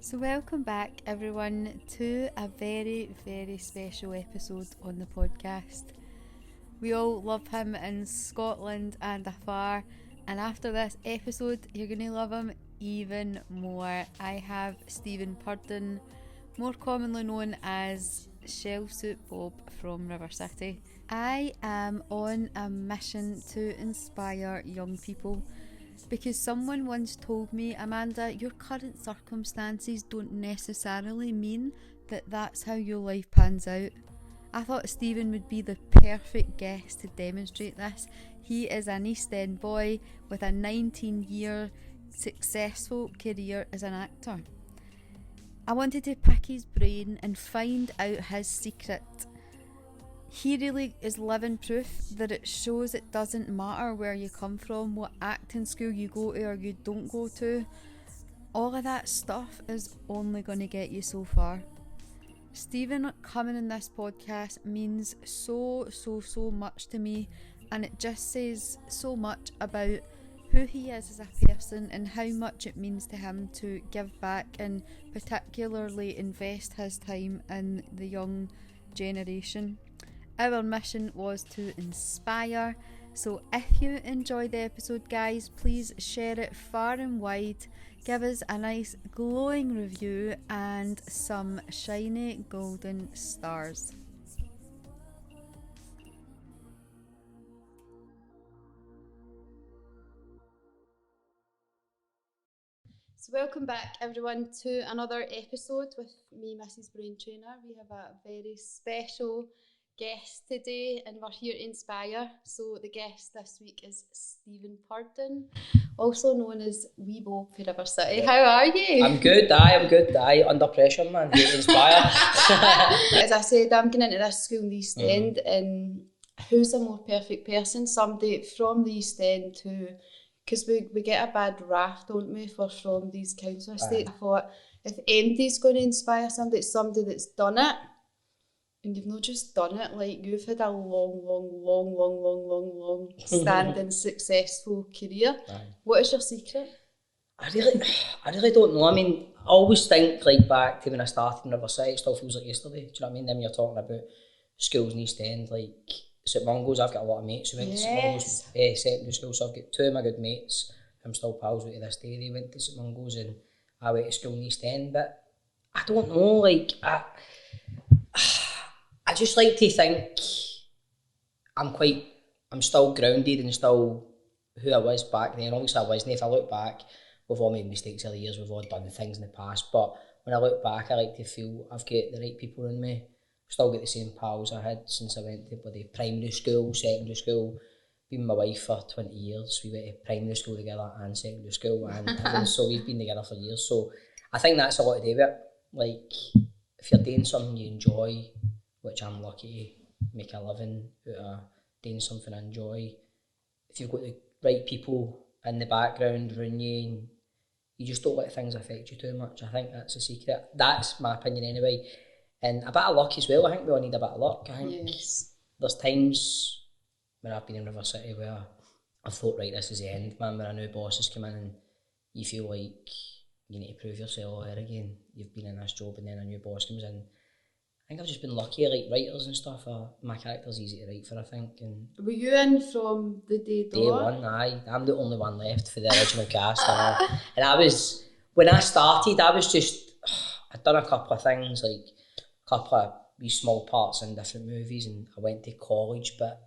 So welcome back everyone to a very, very special episode on the podcast. We all love him in Scotland and afar, and after this episode you're going to love him even more. I have Stephen Purdon, more commonly known as Shellsuit Bob from River City. I am on a mission to inspire young people because someone once told me, Amanda, your current circumstances don't necessarily mean that that's how your life pans out. I thought Stephen would be the perfect guest to demonstrate this. He is an East End boy with a 19-year successful career as an actor. I wanted to pick his brain and find out his secret. He really is living proof that it shows it doesn't matter where you come from, what acting school you go to or you don't go to. All of that stuff is only going to get you so far. Stephen coming in this podcast means so much to me, and it just says so much about who he is as a person and how much it means to him to give back and particularly invest his time in the young generation. Our mission was to inspire, so if you enjoyed the episode, guys, please share it far and wide, give us a nice glowing review and some shiny golden stars. So welcome back everyone to another episode with me, Mrs. Brain Trainer. We have a very special guest today and we're here to inspire. So the guest this week is Stephen Purdon, also known as Wee Bo for River City. Yep. How are you? I'm good, under pressure, man, here to inspire. As I said, I'm going into this school in the East End, and who's a more perfect person? Somebody from the East End who, because we get a bad rap, don't we, for from these council estates. I thought, if anybody's going to inspire somebody, it's somebody that's done it. And you've not just done it, like you've had a long standing successful career. Aye. What is your secret? I really don't know. I mean, I always think like back to when I started in River City, it still feels like yesterday. Do you know what I mean? Then you're talking about schools in East End, like St Mungo's. I've got a lot of mates who went to St Mungo's secondary school, so I've got two of my good mates I'm still pals with to this day. They went to St Mungo's and I went to school in East End, but I don't know, like I just like to think I'm still grounded and still who I was back then. Obviously I wasn't. If I look back, we've all made mistakes over the years, we've all done things in the past, but when I look back I like to feel I've got the right people in me. I've still got the same pals I had since I went to primary school, secondary school. Been with my wife for 20 years. We went to primary school together and secondary school and so we've been together for years. So I think that's a lot to do with it. Like if you're doing something you enjoy, which I'm lucky to make a living out of doing something I enjoy. If you've got the right people in the background around you, and you just don't let things affect you too much. I think that's the secret. That's my opinion anyway. And a bit of luck as well. I think we all need a bit of luck. I think there's times when I've been in River City where I've thought, right, this is the end, man, when a new boss has come in and you feel like you need to prove yourself here again. You've been in this job and then a new boss comes in. I think I've just been lucky, like writers and stuff. My character's easy to write for, I think. And were you in from the day one? Aye. I'm the only one left for the original cast. And I was, when I started, I'd done a couple of things, like a couple of these small parts in different movies, and I went to college, but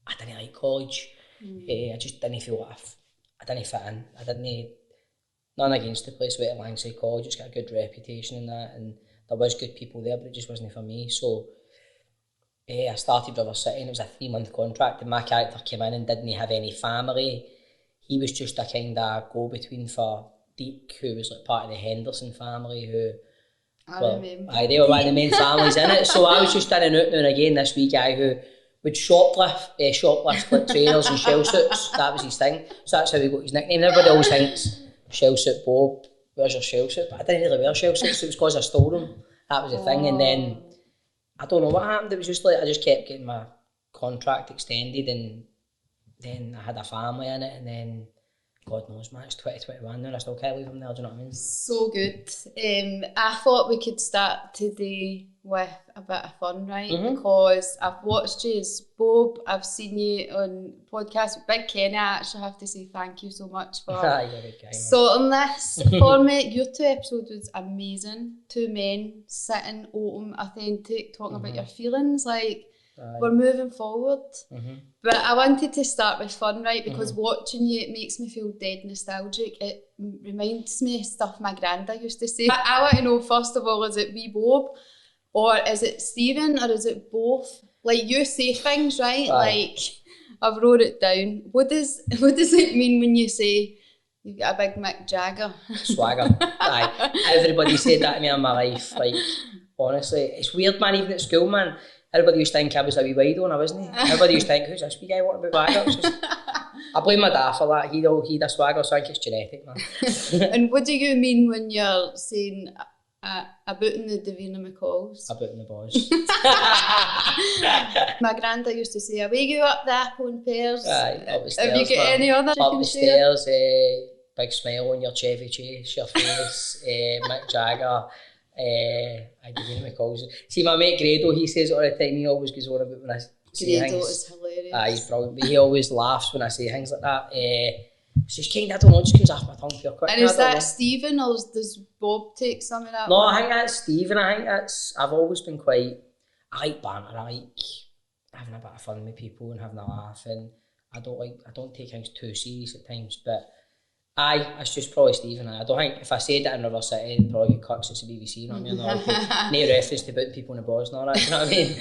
I didn't like college. I just didn't feel like I didn't fit in. None against the place with alongside college, it's got a good reputation in that, and there was good people there, but it just wasn't for me. So I started River City and it was a 3-month contract, and my character came in and didn't have any family. He was just a kind of go-between for Deke, who was like part of the Henderson family, who they were one of the main families in it. So I was just in and out now and again this wee guy who would shoplift like trainers and shell suits. That was his thing. So that's how he got his nickname. Everybody always thinks Shellsuit Bob, where's your shell suit? But I didn't really wear shell suits, it was because I stole them. That was the thing. And then I don't know what happened. It was just like I just kept getting my contract extended, and then I had a family in it, and then God knows, man, it's 2021 now and I still can't leave him there, do you know what I mean? So good. I thought we could start today with a bit of fun, right? Because I've watched you as Bob, I've seen you on podcasts with Big Kenny. I actually have to say thank you so much for sorting this for me. Your 2 episodes was amazing. 2 men sitting open, authentic, talking about your feelings, like we're moving forward. But I wanted to start with fun, right? Because watching you, it makes me feel dead nostalgic. It reminds me of stuff my granda used to say. I want to know, first of all, is it wee Bob? Or is it Stephen, or is it both? Like, you say things, right? Like, I've wrote it down. What does it mean when you say you've got a big Mick Jagger? Swagger. Everybody said that to me in my life. Like, honestly, it's weird, man, even at school, man. Everybody used to think I was a wee wido, and I wasn't. Everybody used to think, who's this wee guy, what about swagger? I blame my dad for that. He'd a swagger, so I think it's genetic, man. And what do you mean when you're saying a boot in the Davina McCalls? A boot in the boys. My granda used to say, away you up the apple and pears. Up the stairs, have you got any other up the stairs, big smile on your Chevy Chase, your face, Mick Jagger. Davina McCalls. See, my mate Grado, he says it all the time. He always goes on about when I say Grado things. Is hilarious. He's brilliant, but he always laughs when I say things like that. It's just kind of, I don't know, it just comes off my tongue for quick. And is that Stephen, or does Bob take some of that? No, I think that's Stephen. I've always been I like banter, I like having a bit of fun with people and having a laugh, and I don't take things too serious at times, but it's just probably Stephen. I don't think if I said that in River City, it'd probably get cuts. It's the BBC, you know what I mean? No reference to putting people in the balls and all that, you know what I mean?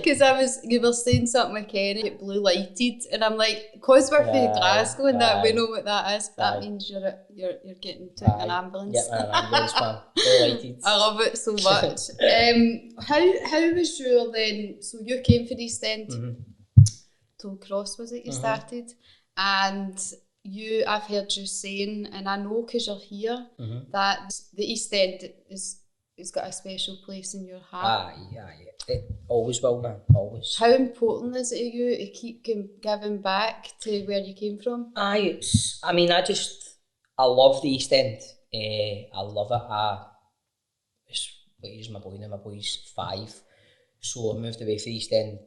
Because you were saying something with Kenny, it blue lighted, and I'm like, because we're from Glasgow and that we know what that is, that means you're getting to an ambulance. Get an ambulance, man. Blue lighted. I love it so much. How was your then? So you came for East End, Toll Cross was it? You started, and I've heard you saying, and I know because you're here, that the East End is got a special place in your heart. It always will, man, always. How important is it to you to keep giving back to where you came from? I love the East End. I love it. He's my boy now, my boy's 5. So I moved away from the East End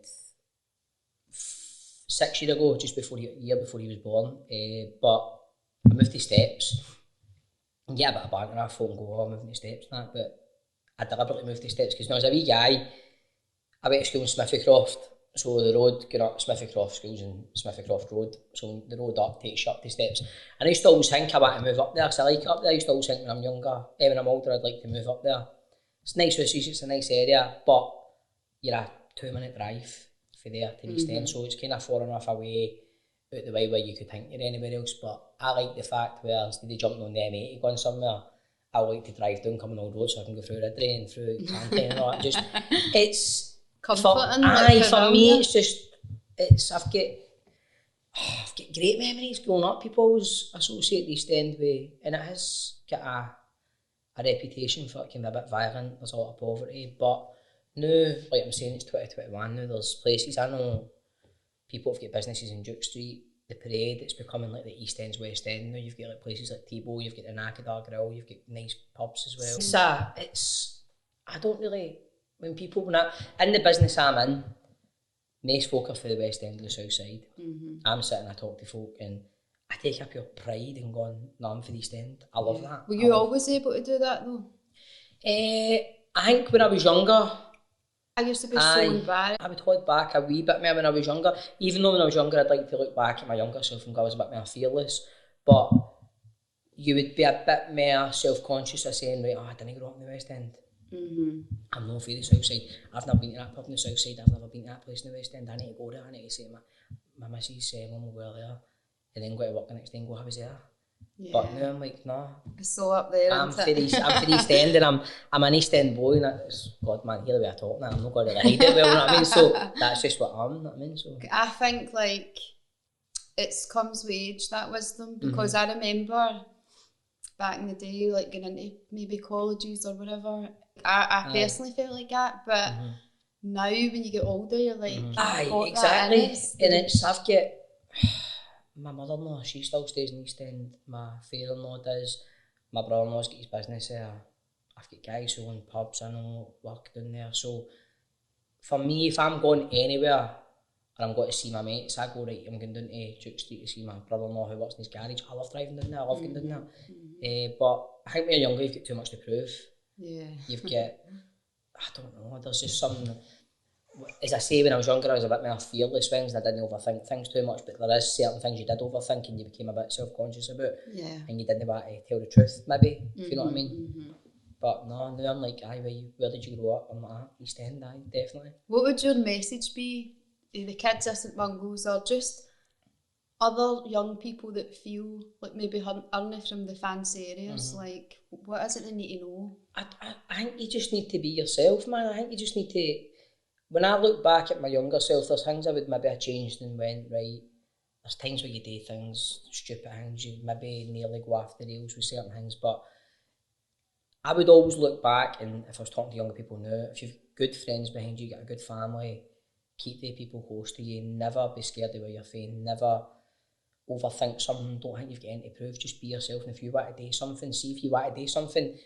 6 years ago, just a year before he was born. But I moved to Steps. And get a bit of banter, I thought, I'm moving to Steps and that, but I deliberately moved to Steps because when I was a wee guy, I went to school in Smithycroft. So the road going up Smithycroft, schools in Smithycroft Road. So the road up takes you up to Steps. And I used to always think I want to move up there because I like it up there. I used to always think when I'm younger, when I'm older, I'd like to move up there. It's nice with it's a nice area, but you're a 2-minute drive for there to the East End, so it's kind of far enough away out the way where you could think you're anywhere else. But I like the fact where instead of jumping on the M80 going somewhere, I like to drive down Coming Old Road so I can go through Ridley and through Canty and all that. It's comforting. For me, I've got great memories growing up. People always associate the East End with, and it has got a reputation for it can be a bit violent. There's a lot of poverty, but now, like I'm saying, it's 2021 now. There's places, I know people have got businesses in Duke Street, the Parade, it's becoming like the East End's West End now. You've got like places like Tebow, you've got the Nakadar Grill, you've got nice pubs as well. I don't really, when in the business I'm in, most folk are for the West End and the South Side. I'm sitting, I talk to folk and I take a pure pride in going, no, I'm for the East End. I love that. Were you always able to do that though? I think when I was younger, I used to be so embarrassed. I would hold back a wee bit more when I was younger. Even though when I was younger, I'd like to look back at my younger self and go, I was a bit more fearless. But you would be a bit more self-conscious of saying, right, I didn't grow up in the West End. I'm not for the South Side. I've never been to that pub in the South Side. I've never been to that place in the West End. I need to go there. I need to say my missus, Mum will go there. And then go to work the next day and go, I was there. Yeah. But now I'm like, no. It's so up there, I'm for the East End and I'm an East End boy and that's, God man, hear the way I talk now, I'm not going to hide it well, you know what I mean? So that's just what I'm, you know what I mean? So I think like it comes with age, that wisdom, because I remember back in the day, like going into maybe colleges or whatever, I personally felt like that, but now when you get older, you're like, exactly. And my mother-in-law, she still stays in the East End. My father-in-law does. My brother-in-law's got his business there. I've got guys who own pubs, I know, work down there. So for me, if I'm going anywhere and I'm going to see my mates, I go, right, I'm going down to Duke Street to see my brother-in-law who works in his garage. I love driving down there, I love going down there. But I think when you're younger, you've got too much to prove. Yeah. You've got, I don't know, there's just something, as I say, when I was younger, I was a bit more fearless things and I didn't overthink things too much, but there is certain things you did overthink and you became a bit self-conscious about, and you didn't want to tell the truth, maybe, if you know what I mean. But no, now I'm like, aye, where did you grow up? I'm like, East End, aye, definitely. What would your message be to the kids at St Mungo's, or just other young people that feel like maybe aren't from the fancy areas? Like, what is it they need to know? I think you just need to be yourself, man. I think you just need to, when I look back at my younger self, there's things I would maybe have changed and went, right, there's times where you do things, stupid things, you maybe nearly go off the rails with certain things, but I would always look back, and if I was talking to younger people now, if you've good friends behind you, you got a good family, keep the people close to you, never be scared of where you're from, never overthink something, don't think you've got anything to prove, just be yourself. And if you want to do something, see if you want to do something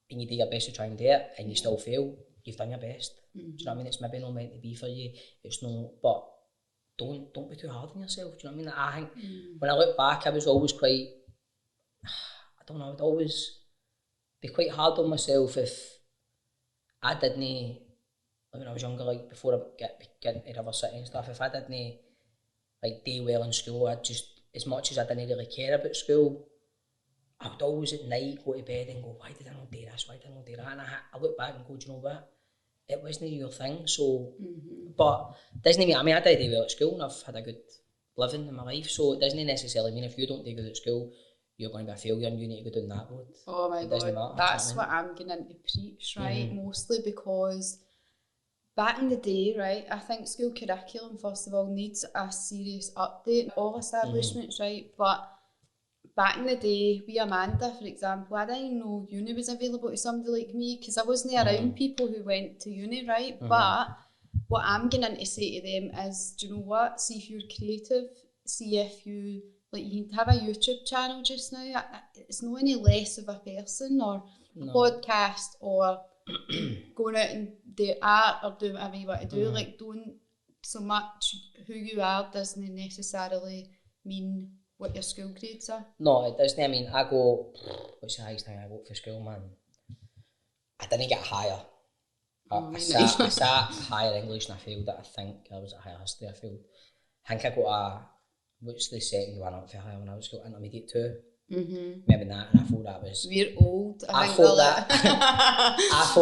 and you do your best to try and do it and you still fail, you've done your best. Do you know what I mean? It's maybe not meant to be for you, it's no, but don't be too hard on yourself. Do you know what I mean? I think when I look back, I was always quite, I don't know, I would always be quite hard on myself if I didn't, like when I was younger, like before I get into River City and stuff, if I didn't like do well in school, I'd just, as much as I didn't really care about school, I would always at night go to bed and go, why did I not do this, why did I not do that? And I look back and go, do you know what, it wasn't your thing, so, but it doesn't mean, I mean, I did do well at school and I've had a good living in my life, so it doesn't necessarily mean if you don't do good at school, you're going to be a failure and you need to go down that road. Oh my God, that's what I'm going to preach, right? Mostly because back in the day, right, I think school curriculum, first of all, needs a serious update. All establishments, right? But back in the day, we Amanda, for example, I didn't know uni was available to somebody like me because I wasn't around people who went to uni, right? But what I'm going to say to them is, do you know what? See if you're creative. See if you, like, you can have a YouTube channel just now. It's not any less of a person or a podcast or going out and do art or do whatever you want to do. Like, don't so much who you are doesn't necessarily mean what your school grades are. No, it doesn't. I mean, I go, what's the highest thing I got for school, man? I didn't get higher. I sat higher English and I failed it. I think I was at higher history, I failed. I think I got a, what's the second one up for higher when I was school? Intermediate 2. Maybe that, and I thought that was... We're old. I thought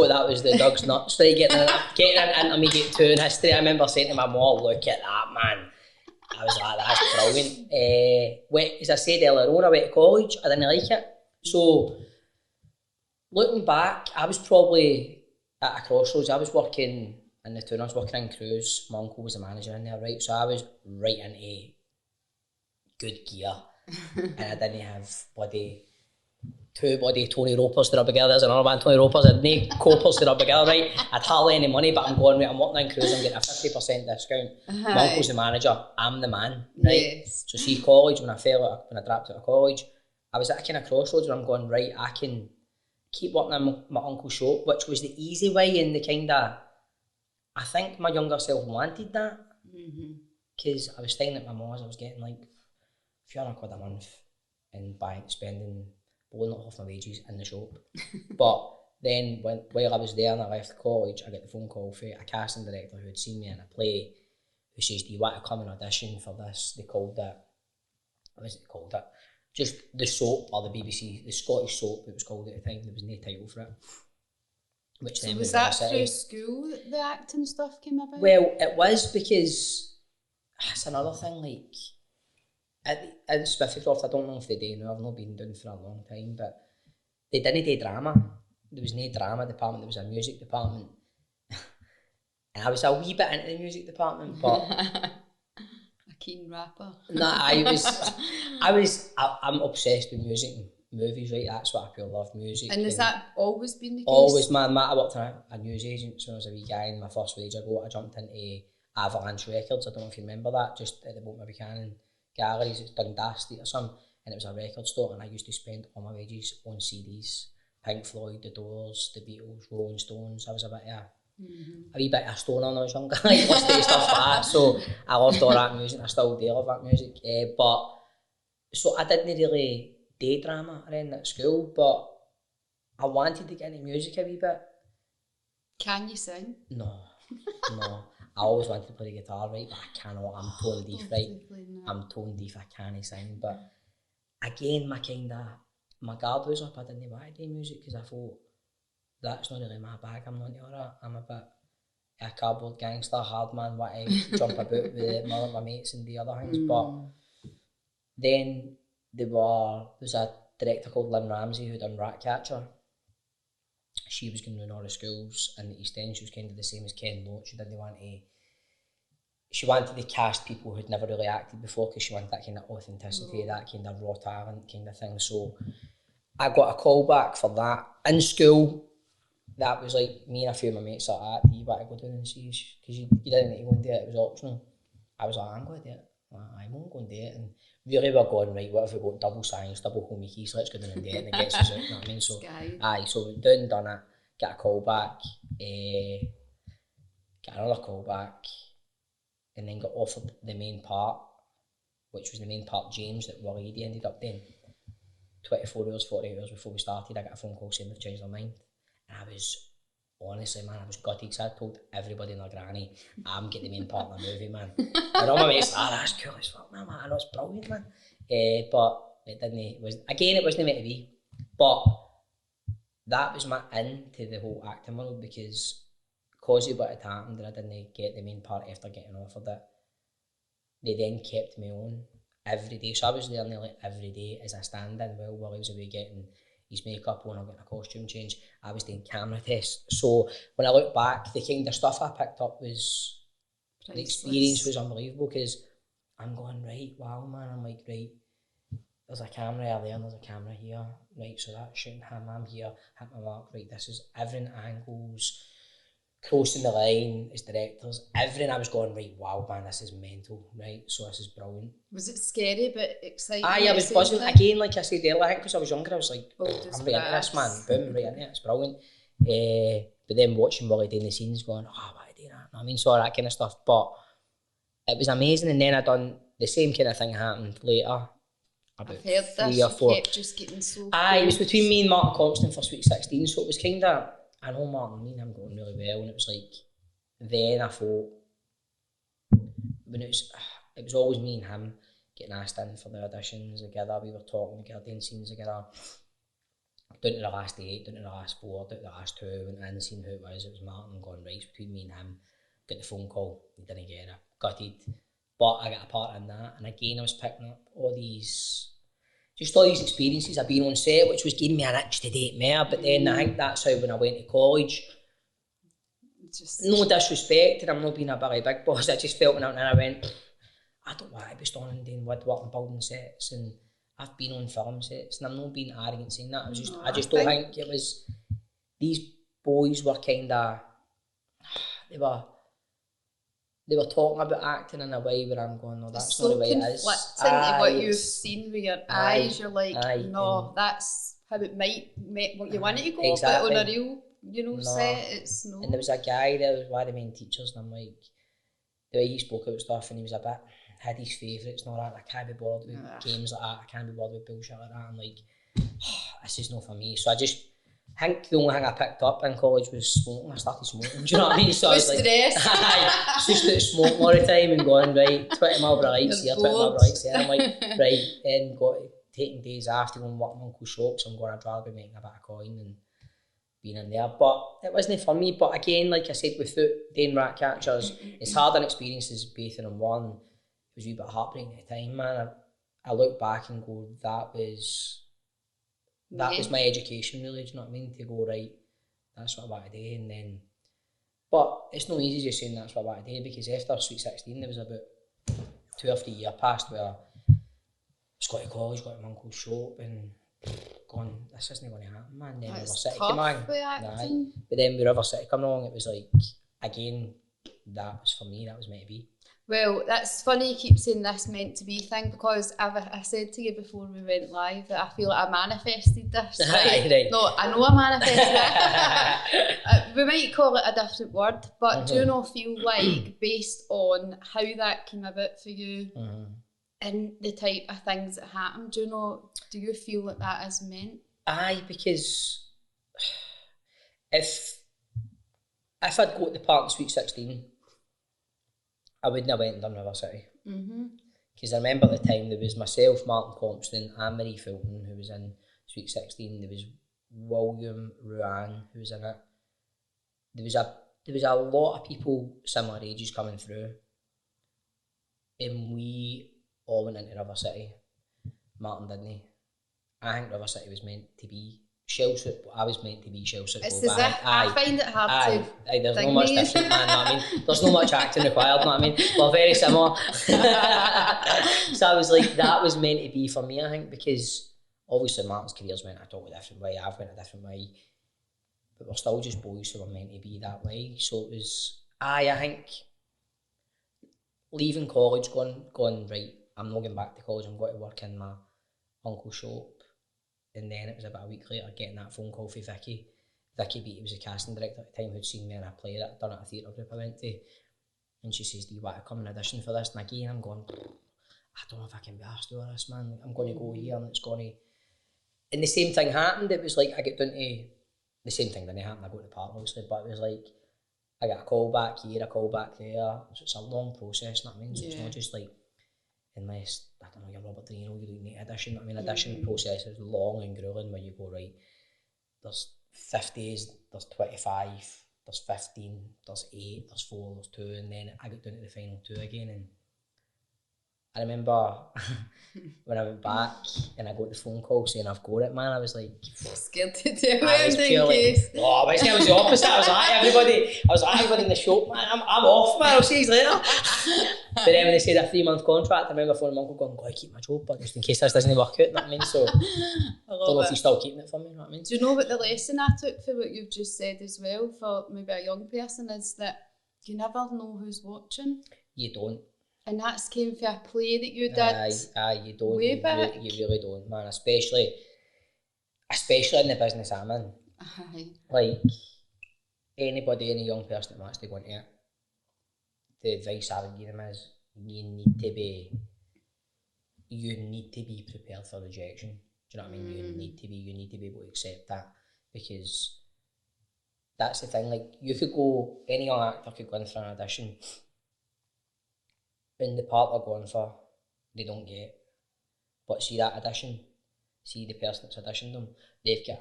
that was the dog's nuts, right? Getting an intermediate 2 in history. I remember saying to my mom, look at that, man. I was like, that's brilliant. As I said earlier on, I went to college, I didn't like it. So, looking back, I was probably at a crossroads. I was working in the town, I was working in Cruise. My uncle was the manager in there, right? So I was right into good gear. And I didn't have two Tony Ropers to rub together. There's another one, Tony Ropers, and no copers to rub together, right? I'd hardly any money, but I'm going, right, I'm working in Cruise, I'm getting a 50% discount. My uncle's the manager, I'm the man, right? Yes. So see, college, when I dropped out of college, I was at a kind of crossroads where I'm going, right, I can keep working in my uncle's shop, which was the easy way and the kind of, I think my younger self wanted that, because I was staying at my mum's, I was getting like £400 a month in bank, spending blowing off my wages in the shop. But then while I was there and I left college, I got the phone call from a casting director who had seen me in a play, who says, do you want to come and audition for this? They called it, what was it called it? Just the soap, or the BBC, the Scottish soap it was called at the time. There was no title for it. Which so was that through school that the acting stuff came about? Well, it was, because that's another thing, like, in Spiffycroft, I don't know if they do now, I've not been down for a long time, but they didn't do drama. There was no drama department, there was a music department. And I was a wee bit into the music department, but... a keen rapper. Nah, I'm obsessed with music and movies, right? That's what I pure love, music. And has that always been the case? Always, man. I worked on a news agent when I was a wee guy, and my first wage I jumped into Avalanche Records. I don't know if you remember that, just at the Boat Maybe Cannon. galleries, it's Dundee Street or something, and it was a record store, and I used to spend all my wages on CDs. Pink Floyd, The Doors, The Beatles, Rolling Stones. I was a wee bit of a stoner when I was younger, like listening to stuff like that. So I loved all that music, and I still do love that music. But so I didn't really do drama or anything at school, but I wanted to get into music a wee bit. Can you sing? No. I always wanted to play the guitar, right, but I cannot. I'm tone deaf, right? I'm tone deaf, I can't sing. But again, my guard was up. I didn't want to do music because I thought, that's not really my bag, I'm not into all that. I'm a bit a cardboard gangster, hard man, want to jump about with my mates and the other things. But then there was a director called Lynn Ramsey who done Ratcatcher. She was going to all the schools in the East End. She was kind of the same as Ken Loach. She wanted to cast people who'd never really acted before because she wanted that kind of authenticity, that kind of raw talent kind of thing. So I got a call back for that in school. That was like me and a few of my mates like that. Do you want to go down and see? Because you didn't need to go and do it, it was optional. I was like, I'm going to do it. I won't go and do it. And really we're going, right, what if we got double science, double home keys, let's go down and do it, and it gets us out, you know what I mean? So, so we went down and done it, get a call back, get another call back, and then got offered the main part, which was the main part James that William Eadie ended up doing. 24 hours, 48 hours before we started, I got a phone call saying they've changed their mind. And I was, honestly, man, I was gutted because I told everybody in their granny, I'm getting the main part of the movie, man. And all my mates, that's cool as fuck, man. I know it's brilliant, man. But it didn't, it wasn't meant to be. But that was my into the whole acting world because of what had happened and I didn't get the main part after getting offered it. They then kept me on every day. So I was there nearly every day as a stand-in while he was away getting his makeup on or getting a costume change. I was doing camera tests. So when I look back, the kind of stuff I picked up was, the experience was unbelievable because I'm going, right, wow, man. I'm like, right, there's a camera there and there's a camera here. Right, so that's shooting him, I'm here, hit my mark. Right, this is everything, angles, crossing the line as directors, everything. I was going, right, wow, man, this is mental, right? So this is brilliant. Was it scary but exciting? I was buzzing. Again, like I said earlier, I think because I was younger, I was like, I'm right into this, man. Boom, right into it, it's brilliant. But then watching Willie doing the scenes going, what are you doing that? I mean, so all that kind of stuff. But it was amazing. And then I done the same kind of thing happened later. About I've heard 3 or 4. Kept just getting so it was between me and Martin Compton for Sweet 16, so it was kind of, I know Martin, me and him going really well, and it was like, then I thought, when it was always me and him getting asked in for the auditions together, we were talking together, doing scenes together, down to the last 8, down to the last 4, down to the last 2, went in and seen who it was Martin going, right, it's between me and him, got the phone call, he didn't get it, gutted, but I got a part in that, and again I was picking up all these experiences I've been on set, which was giving me an itch to date more. But then I think that's how when I went to college, no disrespect, and I'm not being a very big boss, I just felt when I went, I don't want to be standing doing woodwork and building sets, and I've been on film sets, and I'm not being arrogant saying that. I just don't think it was, these boys were kind of, they were talking about acting in a way where I'm going, no, that's not the way it is. It's conflicting what you've seen with your eyes. You're like, no, that's how it might what you wanted to go, but on a real, set, it's no. And there was a guy there, was one of the main teachers, and I'm like, the way he spoke about stuff, and he was a bit, had his favourites and all that, and I can't be bothered with games like that, I can't be bothered with bullshit like that. I'm like, this is not for me. So I think the only thing I picked up in college was smoking. I started smoking, do you know what I mean? So I was like, just out smoking all the time and going, right, 20 mile per lights here, 20 mile per lights there. I'm like, right, and taking days after going to work in Uncle's shop, so I'm going, I'd rather be making a bit of coin and being in there. But it wasn't for me. But again, like I said, without doing Ratcatchers, it's hard an experience as both in one. It was a wee bit heartbreaking at the time, man. I look back and go, that was my education, really, do you know what I mean? To go, right, that's what I want to do, and then, but it's no easy just saying that's what I want to do, because after Sweet 16 there was about 2 or 3 years past where I was going to college, got to my uncle's shop, and going, this isn't going to happen, man. Then River City came on, but then with River City coming along, it was like, again, that was for me, that was meant to be. Well, that's funny you keep saying this meant to be thing, because I said to you before we went live that I feel like I manifested this. Right? Right. No, I know I manifested it. We might call it a different word, but do you not feel like, based on how that came about for you and the type of things that happen, do you feel like that is meant? Aye, because if I'd go to the park in Sweet 16, I wouldn't have went and done River City. Because I remember at the time there was myself, Martin Compton, and Marie Fulton, who was in Sweet 16. There was William Eadie, who was in it. There was a lot of people similar ages coming through, and we all went into River City. Martin didn't. I think River City was meant to be shellsuit. I was meant to be shellsuit. It's as if I find it hard to. There's no much different, man. Know what I mean? There's no much acting required. Know what I mean? We're very similar. So I was like, that was meant to be for me. I think because obviously Martin's career's went a totally different way. I've went a different way, but we're still just boys who were meant to be that way. So it was. I think leaving college, going right. I'm not going back to college. I'm going to work in my uncle's shop. And then it was about a week later getting that phone call from Vicky. Vicky Beattie was the casting director at the time, who'd seen me in a play that I'd done at a theatre group I went to. And she says, do you want to come and audition for this? And again, I'm going, I don't know if I can be asked to do this, man. I'm going to go here and it's going to... And the same thing happened. It was like, I get down to... The same thing didn't happen, I go to the park obviously, but it was like, I got a call back here, a call back there. So it's a long process, you know what I mean? So it's not just like, unless, I don't know, you're Robert De Niro, you don't need audition. I mean, audition process is long and grueling where you go, right, there's 50s, there's 25, there's 15, there's 8, there's 4, there's 2, and then I got down to the final 2 again. And I remember when I went back and I got the phone call saying I've got it, man, I was like... Scared to tell me I was purely... No, but I was the opposite. I was like everybody in the shop, man, I'm off, man, I'll see you later. But then when they said a 3-month contract, I remember phoning my uncle going, I keep my job, but just in case this doesn't work out, you know what I mean? So, I don't know if he's still keeping it for me, you know what I mean? Do you know what the lesson I took for what you've just said as well, for maybe a young person, is that you never know who's watching. You don't. And that's came from a play that you did. Aye, you don't. Way back. You really don't, man. Especially in the business I'm in. Aye. Like, any young person that wants to go into it, the advice I would give them is you need to be prepared for rejection. Do you know what I mean? You need to be able to accept that, because that's the thing. Like, any young actor could go in for an audition, and the part they're going for, they don't get. But see that audition, see the person that's auditioned them, they've got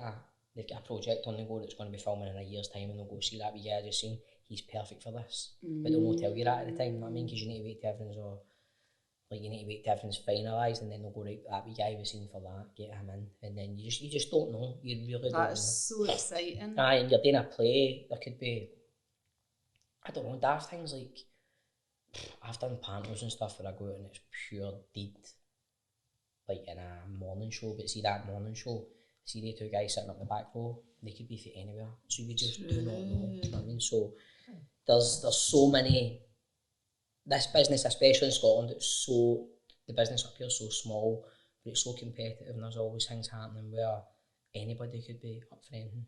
a project on the go that's going to be filming in a year's time, and they'll go, see that wee guy I just seen, he's perfect for this. But they'll not tell you that at the time, you know what I mean? Because you need to wait till everything's finalised, and then they'll go, right, that wee guy was seen for that, get him in. And then you just don't know. You really don't know. That's so exciting. Aye, and you're doing a play, there could be, I don't know, daft things like, I've done pantos and stuff where I go out and it's pure deed, like in a morning show, but see that morning show, see the 2 guys sitting up the back row, they could be from anywhere, so you just do not know, you know what I mean? So there's so many, this business, especially in Scotland, the business up here is so small, but it's so competitive, and there's always things happening where anybody could be up for anything.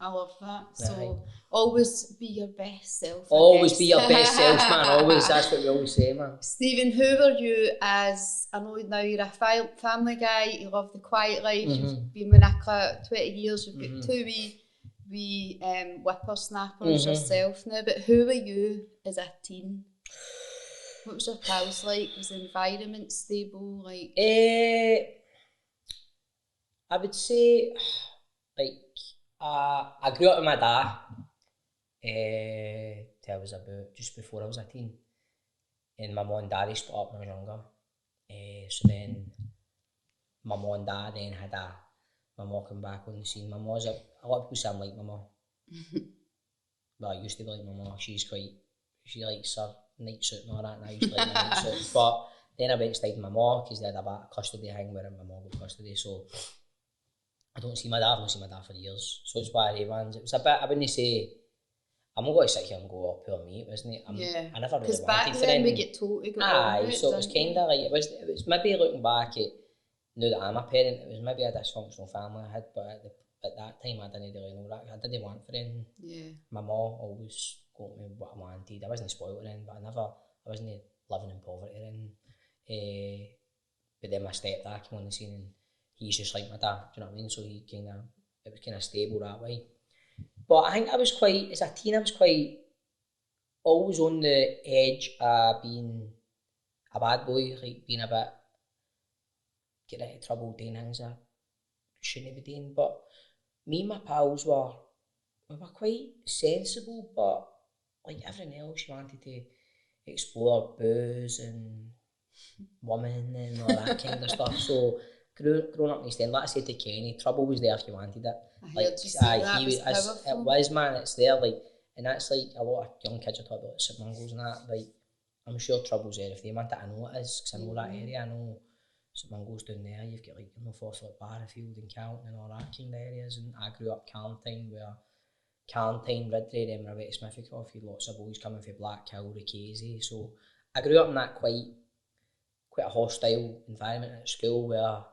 I love that. So always be your best self. Always be your best self, man. Always, that's what we always say, man. Stephen, who were you as, I know now you're a family guy, you love the quiet life, you've been with Nicola 20 years, you've got 2 wee whippersnappers yourself now, but who were you as a teen? What was your house like? Was the environment stable? Like, I would say, like, I grew up with my dad till I was about just before I was a teen, and my mum and daddy split up when I was younger. So then my mum and dad then had my mum come back on the scene. My mum's a lot of people say I'm like my mum. Well, I used to be like my mum. She likes her night suit and all that, and I used to like my night suit. But then I went and stayed with my mum because they had a custody thing where my mum got custody. So I don't see my dad for years. So it's one of the ones. It was a bit, I I'm not going to sit here and go, oh, poor me, wasn't it? I never really wanted for anything. Because back then we get told to go Aye, so it was kind of like, it was maybe looking back at, now that I'm a parent, it was maybe a dysfunctional family I had, but at that time I didn't really know that. I didn't want for anything. Yeah. My mum always got me what I wanted. I wasn't spoiled or anything, but I wasn't living in poverty or anything. But then my stepdad came on the scene and he's just like my dad, do you know what I mean? So it was kind of stable that way. But I think as a teen, I was quite always on the edge of being a bad boy, like being a bit, getting into trouble, doing things I shouldn't be doing. But me and my pals were quite sensible, but like everything else, you wanted to explore booze and women and all that kind of stuff. So growing up in East End, like I said to Kenny, trouble was there if you wanted it. It was, man, it's there, like, and that's like a lot of young kids are talking about St Mungo's and that, like, I'm sure trouble's there if they want it. I know it is, because I know that area. I know St Mungo's down there, you've got like, Forsyth, Barrowfield and Calton and all that kind of areas, and I grew up Calntine, Redray, them were West Smithycroft, you had lots of boys coming from Blackhill, Casey, so I grew up in that quite a hostile environment at school where,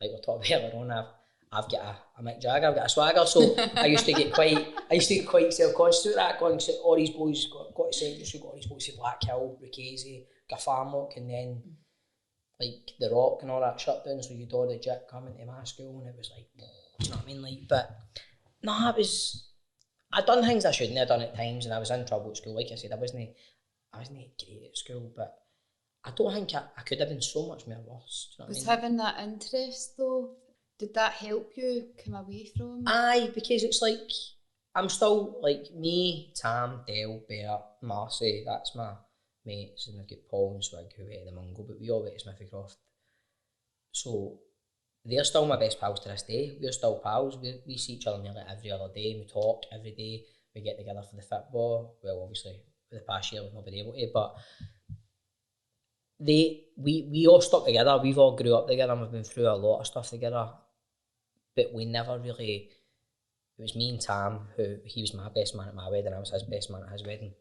like we're talking about earlier on, I've got a Mick Jagger, I've got a swagger, so I used to get quite self-conscious of that, going, all these boys got to Central School, got all these boys to Blackhill, Casey, got Farmock, and then like the Rock and all that shut down, so you'd all the jit coming to my school, and it was like, do you know what I mean? Like, but no, I'd done things I shouldn't have done at times, and I was in trouble at school. Like I said, I wasn't great at school, but I don't think I could have been so much more worse. Do you know what I mean? Having that interest though, did that help you come away from? Aye, because it's like, I'm still, like, me, Tam, Dale, Bert, Marcy, that's my mates, and I've got Paul and Swig who went to the Mungo, but we all went to Smithycroft. So they're still my best pals to this day. We're still pals. We see each other nearly every other day. We talk every day. We get together for the football. Well, obviously, for the past year we've not been able to, but we all stuck together. We've all grew up together and we've been through a lot of stuff together. But we never really, it was me and Tam, who he was my best man at my wedding, I was his best man at his wedding.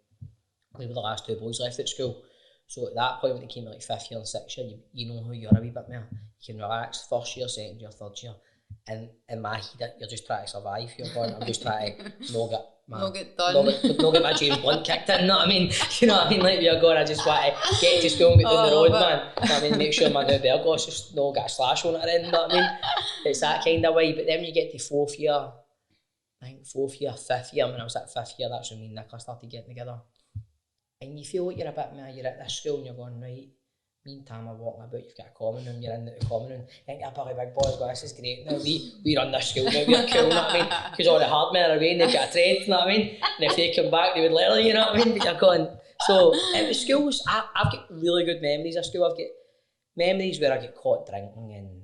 We were the last two boys left at school. So at that point when it came to like 5th year and 6th year, you know who you're a wee bit more. You can relax, 1st year, 2nd year, 3rd year. And in my head, you're just trying to survive. You're going, I'm just trying to not get my James Blunt kicked in, you know what I mean? You know what I mean? Like you're going, I just want to get to school and get down the road, man. You know what I mean? Make sure my new bear gloss just not got a slash on it or anything, you know what I mean? It's that kind of way. But then when you get to 4th year, I think 4th year, 5th year, when I was at 5th year, that's when me and Nicola started getting together. And you feel like you're a bit more, you're at this school and you're going, right, me and Tam are walking about, you've got a common room, you're in the common room, you think, a big boys go, this is great, now we run this school, now we're cool, you know what I mean? Because all the hard men are away and they've got a trade, you know what I mean? And if they come back, they would learn, you know what I mean? But you're going, so it was schools, I've got really good memories of school. I've got memories where I get caught drinking and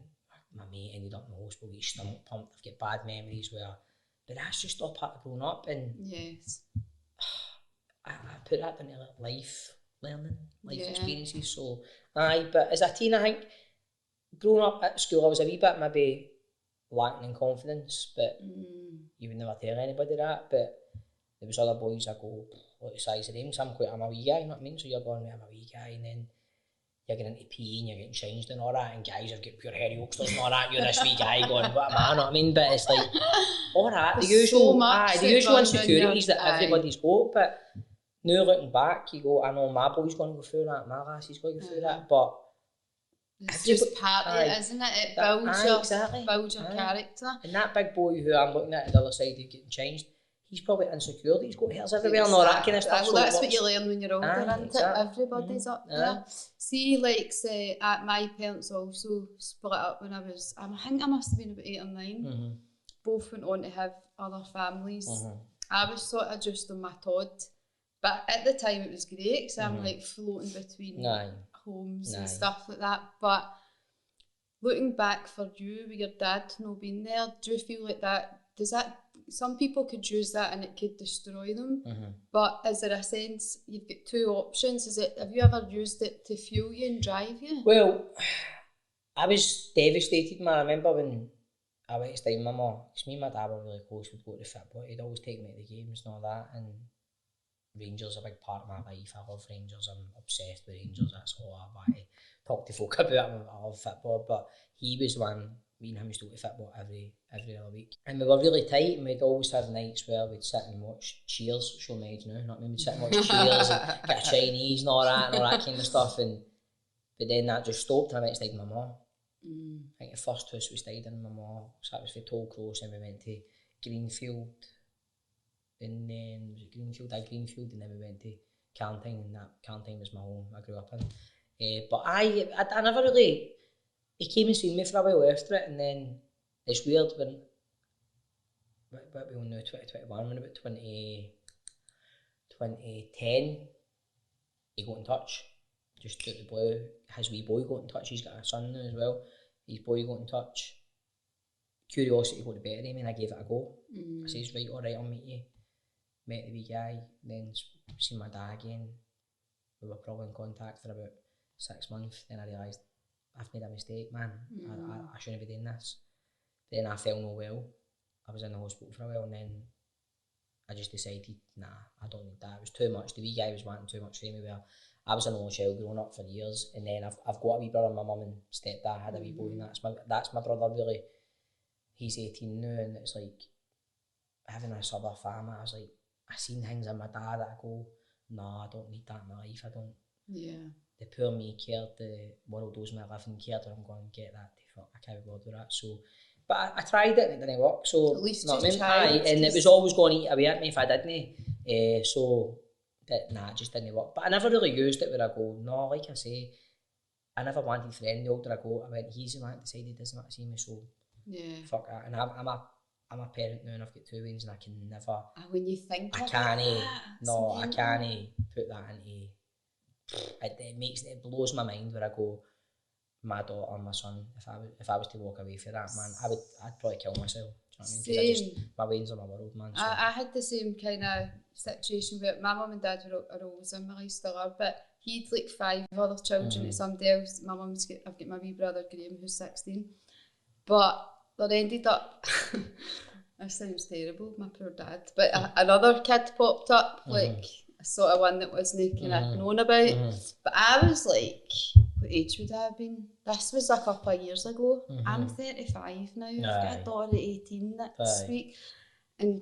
my mate ended up in the hospital, get stomach pumped. I've got bad memories but that's just all part of growing up, and yes. I put that down to life learning, experiences. So, aye, but as a teen, I think growing up at school, I was a wee bit maybe lacking in confidence, but you would never tell anybody that. But there was other boys that go, what the size of them? So I'm a wee guy, you know what I mean? So you're going, I'm a wee guy, and then you're getting into PE and you're getting changed and all that, and guys have got pure hairy oaksters and all that, you're this wee guy going, what am I, you know what I mean? But it's like, all that, the usual insecurities that everybody's got, but now looking back, you go, I know my boy's going to go through that, my lassie's going to go through that, but it's just part of it, isn't it? It builds your character. And that big boy who I'm looking at the other side of getting changed, he's probably insecure, he's got hairs everywhere and all that kind of stuff. Well, that's what you learn when you're older, isn't it? Everybody's up there. See, like, say, my parents also split up when I think I must have been about 8 or 9. Both went on to have other families. I was sort of just on my Todd. But at the time it was great, because I'm like floating between homes and stuff like that. But looking back for you, with your dad not being there, do you feel like that, some people could use that and it could destroy them, but is there a sense, you've got two options, have you ever used it to fuel you and drive you? Well, I was devastated, man. I remember when I went to stay with my mum, because me and my dad were really close, we'd go to football, he'd always take me to the games and all that, and Rangers are a big part of my life. I love Rangers, I'm obsessed with Rangers, that's all I want to talk to folk about. I love football, but he was one, me and him used to go to football every other week. And we were really tight, and we'd always have nights where we'd sit and watch Cheers, show my age now, not me, we'd sit and watch Cheers and get a Chinese and all that kind of stuff, but then that just stopped and I went to stay with my mum. I think the first house we stayed in, my mum, so that was for Tollcross, and we went to Greenfield, and then was it Greenfield? Greenfield, and then we went to Carntine, and that Carntine was my home I grew up in. But I never really, he came and seen me for a while after it, and then it's weird when, what we on now, 2021, when about 2010, he got in touch, just out of the blue. His wee boy got in touch, he's got a son now as well, his boy got in touch, curiosity got the better of me, and I gave it a go. I says, right, alright, I'll meet you. Met the wee guy, then seen my dad again. We were probably in contact for about 6 months, then I realised I've made a mistake, man. I shouldn't be doing this. Then I felt no well. I was in the hospital for a while, and then I just decided, nah, I don't need that. It was too much. The wee guy was wanting too much from me, where I was an only child growing up for years, and then I've got a wee brother, my mum and stepdad had a wee boy, and that's my brother really. He's 18 now, and it's like, having a other family, I was like, I seen things in my dad that I go, nah, I don't need that in my life, I don't. Yeah. The poor me cared, the world owes me a living cared, and I'm going to get that to fuck, I can't be bothered with that, so. But I tried it and it didn't work, so. At least not just tried. And it was always going to eat away at me if I didn't, so, nah, it just didn't work. But I never really used it where I go, no, like I say, I never wanted friend. The older I go, I went, he's the one that decided he doesn't want to see me, so. Yeah. Fuck that, and I'm a parent now, and I've got 2 wings, and I can never. When you think I can't put that into. It blows my mind where I go, my daughter and my son. If I was to walk away from that, man, I'd probably kill myself. Do you know what I mean? 'Cause my wings are my world, man. So. I had the same kind of situation where my mum and dad are always in my life, still are, but he'd like 5 other children to somebody else. I've got my wee brother Graham who's 16, but there ended up. This sounds terrible, my poor dad. But another kid popped up, like a sort of one that wasn't kind of known about. But I was like, what age would I have been? This was a couple of years ago. I'm 35 now. I've got a daughter at 18 next week. And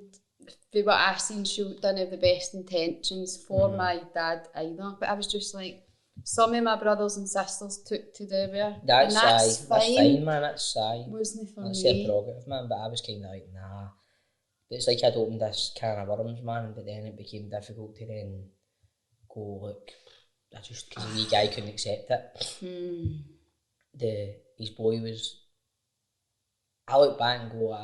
for what I've seen, she didn't have the best intentions for my dad either. But I was just like, some of my brothers and sisters took to do her. That's fine, man. That's wasn't for that's me. That's their prerogative, man. But I was kind of like, nah. It's like I'd opened this can of worms, man. But then it became difficult to then go, look, because the wee guy couldn't accept it. His boy was. I look back and go,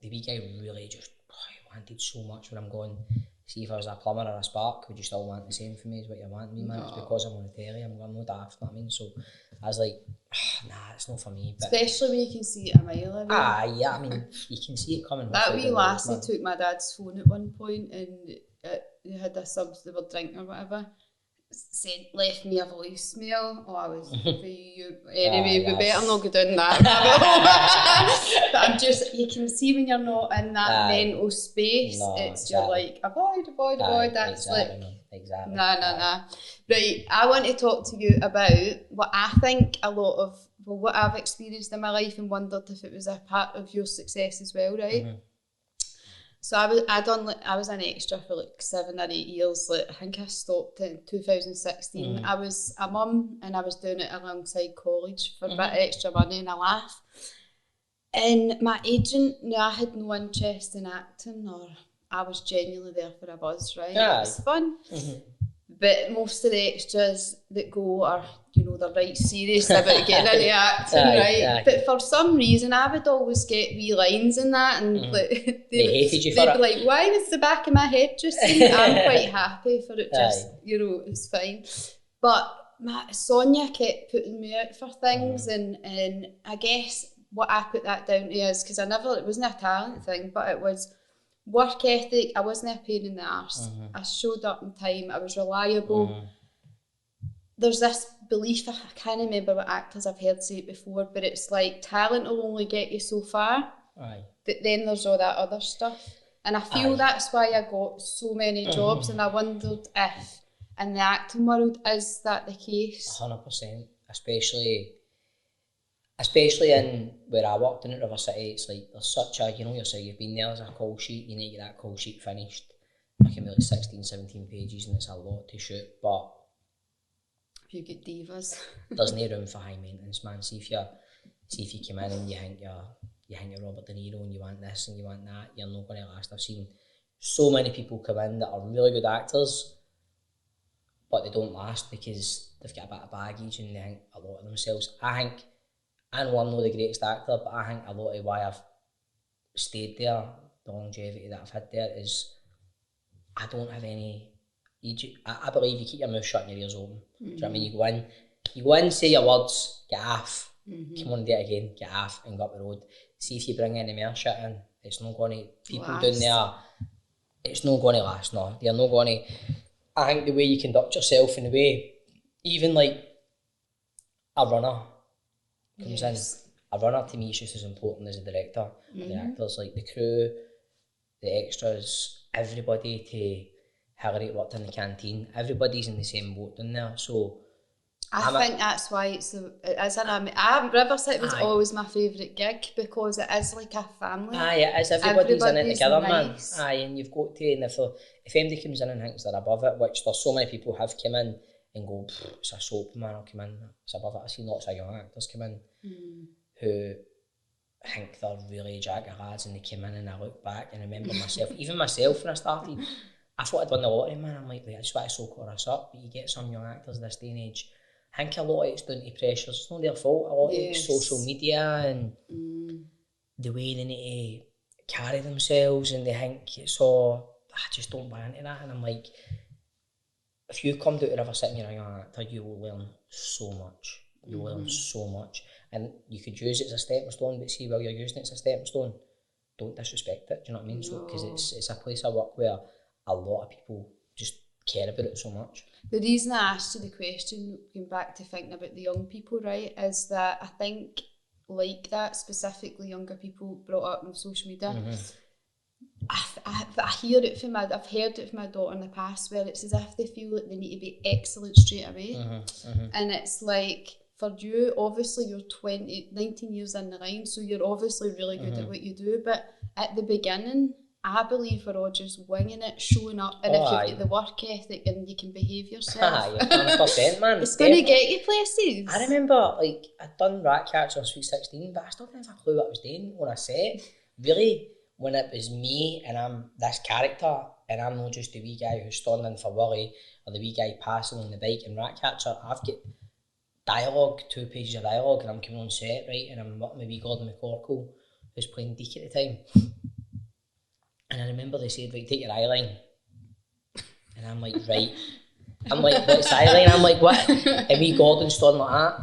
the wee guy really just he wanted so much when I'm going. See if I was a plumber or a spark, would you still want the same for me as what you want me, man? No. It's because I'm on the telly, I'm no daft, you know what I mean? So I was like, nah, it's not for me. But especially when you can see it a mile away. Yeah, I mean, you can see it coming. That wee lassie took my dad's phone at one point, and they had a they were drinking or whatever, left me a voicemail. I was for you. Anyway, we better not go down that. But I'm just, you can see when you're not in that mental space, you're like, avoid, that's exactly. Nah. Right, I want to talk to you about what I think a lot of, what I've experienced in my life, and wondered if it was a part of your success as well, right? So I was an extra for like 7 or 8 years. Like, I think I stopped in 2016. I was a mum, and I was doing it alongside college for a bit of extra money and a laugh. And my agent knew I had no interest in acting, or I was genuinely there for a buzz, right? It was fun. But most of the extras that go are, they're right serious about getting into acting, right? But for some reason, I would always get wee lines in that, and like, they hated you for it. They'd be like, why was the back of my head just seen? I'm quite happy for it, just, it's fine. But Sonia kept putting me out for things, and I guess what I put that down to is, because it wasn't a talent thing, but it was work ethic. I wasn't a pain in the arse. I showed up in time. I was reliable. there's this belief, I can't remember what actors I've heard say it before, but it's like talent will only get you so far. Aye. But then there's all that other stuff. And I feel that's why I got so many jobs, and I wondered if in the acting world, is that the case? 100%. Especially in where I worked in at River City, it's like there's such a, you know yourself, you've been there, there's a call sheet, you need to get that call sheet finished. It can be like 16, 17 pages and it's a lot to shoot, but If you get divas. there's no room for high maintenance, man. See if you come in and you think you're Robert De Niro and you want this and you want that, you're not going to last. I've seen so many people come in that are really good actors, but they don't last because they've got a bit of baggage and they think a lot of themselves. I know I'm not the greatest actor, but I think a lot of why I've stayed there, the longevity that I've had there, is I don't have any. I believe you keep your mouth shut and your ears open. Do you know what I mean? You go in, say your words, get off. Come on, do it again, get off and go up the road. See if you bring any more shit in. It's not going to, people down there, it's not going to last, no. They're not going to, I think the way you conduct yourself and the way, even like a runner comes in, a runner to me is just as important as the director, the actors, like the crew, the extras, everybody to Hillary worked in the canteen, everybody's in the same boat down there, so I think that's why River City was always my favourite gig, because it is like a family. It is, everybody's in it together, nice. man. And you've got to, and if anybody comes in and thinks they're above it, which there's so many people have come in and go, it's a soap, man, I'll come in, it's above it. I've seen lots of young actors come in who think they're really jack of lads, and they come in and I look back and remember myself, even myself when I started, I thought I'd won the lottery, man. I'm like, I just want to soak all this up, but you get some young actors this day and age, I think a lot of it's down to pressures. It's not their fault. A lot of it's social media and the way they need to carry themselves, and they think it's all, I just don't buy into that. And I'm like, if you come down to River City and you're a young actor, you will learn so much. You'll learn so much. And you could use it as a stepping stone, but see, while you're using it as a stepping stone, don't disrespect it. Do you know what I mean? So, because it's a place of work where a lot of people just care about it so much. The reason I asked you the question, going back to thinking about the young people, right, is that I think like that, specifically younger people brought up on social media, I hear it from I've heard it from my daughter in the past, where it's as if they feel like they need to be excellent straight away. And it's like, for you, obviously you're 19 years in the line, so you're obviously really good at what you do, but at the beginning, I believe we're all just winging it, showing up, and if you've got the work ethic and you can behave yourself, 100%, man. It's going to get you places. I remember, like, I'd done Ratcatcher on Sweet 16, but I still didn't have a clue what I was doing on a set. Really, when it was me and I'm this character, and I'm not just the wee guy who's standing for Willie, or the wee guy passing on the bike in Ratcatcher, I've got dialogue, 2 pages of dialogue, and I'm coming on set, right, and I'm with my wee Gordon McCorkle, who's playing Deke at the time. And I remember they said, right, take your eye line. And I'm like, right. I'm like, what's eye line? I'm like, what? And me Gordon's standing like that.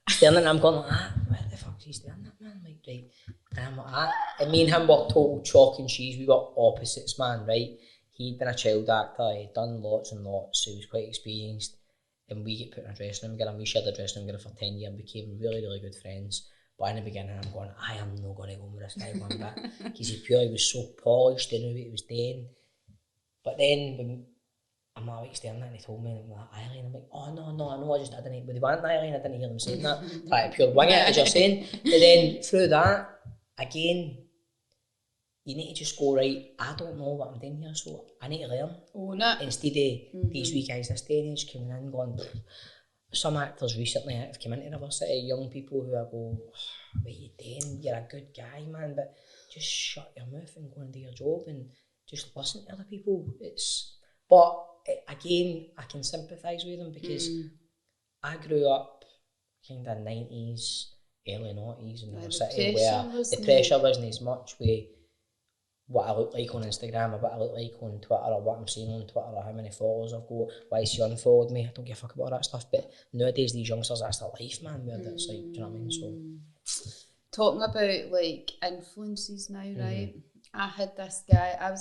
Staring and I'm going like that. What the fuck is he staring at, man? I'm like, right. And I'm like that. And me and him were total chalk and cheese. We were opposites, man, right? He'd been a child actor. He'd done lots and lots. So he was quite experienced. And we get put in a dressing room together. And we shared the dressing room together for 10 years and became really, really good friends. But in the beginning, I'm going, I am not going to go with this guy one bit. Because he purely was so polished, didn't know what he was doing. But then, when I'm like staring at it, and he told me, I'm like, eyeline. I'm like, oh, no, I know, I didn't, but they want the eyeline, I didn't hear them saying that. Try to pure wing it, as you're saying. But then, through that, again, you need to just go, right, I don't know what I'm doing here, so I need to learn. Own it. Instead of these wee guys this day and age coming in going, some actors recently have come into River City, young people who I go, what are you doing? You're a good guy, man, but just shut your mouth and go and do your job and just listen to other people. Again, I can sympathise with them because I grew up kind of 90s, early 90s in River City, where the pressure wasn't as much with what I look like on Instagram or what I look like on Twitter or what I'm seeing on Twitter or how many followers I've got, why she unfollowed me. I don't give a fuck about all that stuff, but nowadays these youngsters, that's their life, man, where it's like, do you know what I mean? So talking about like influences now, right? I had this guy, I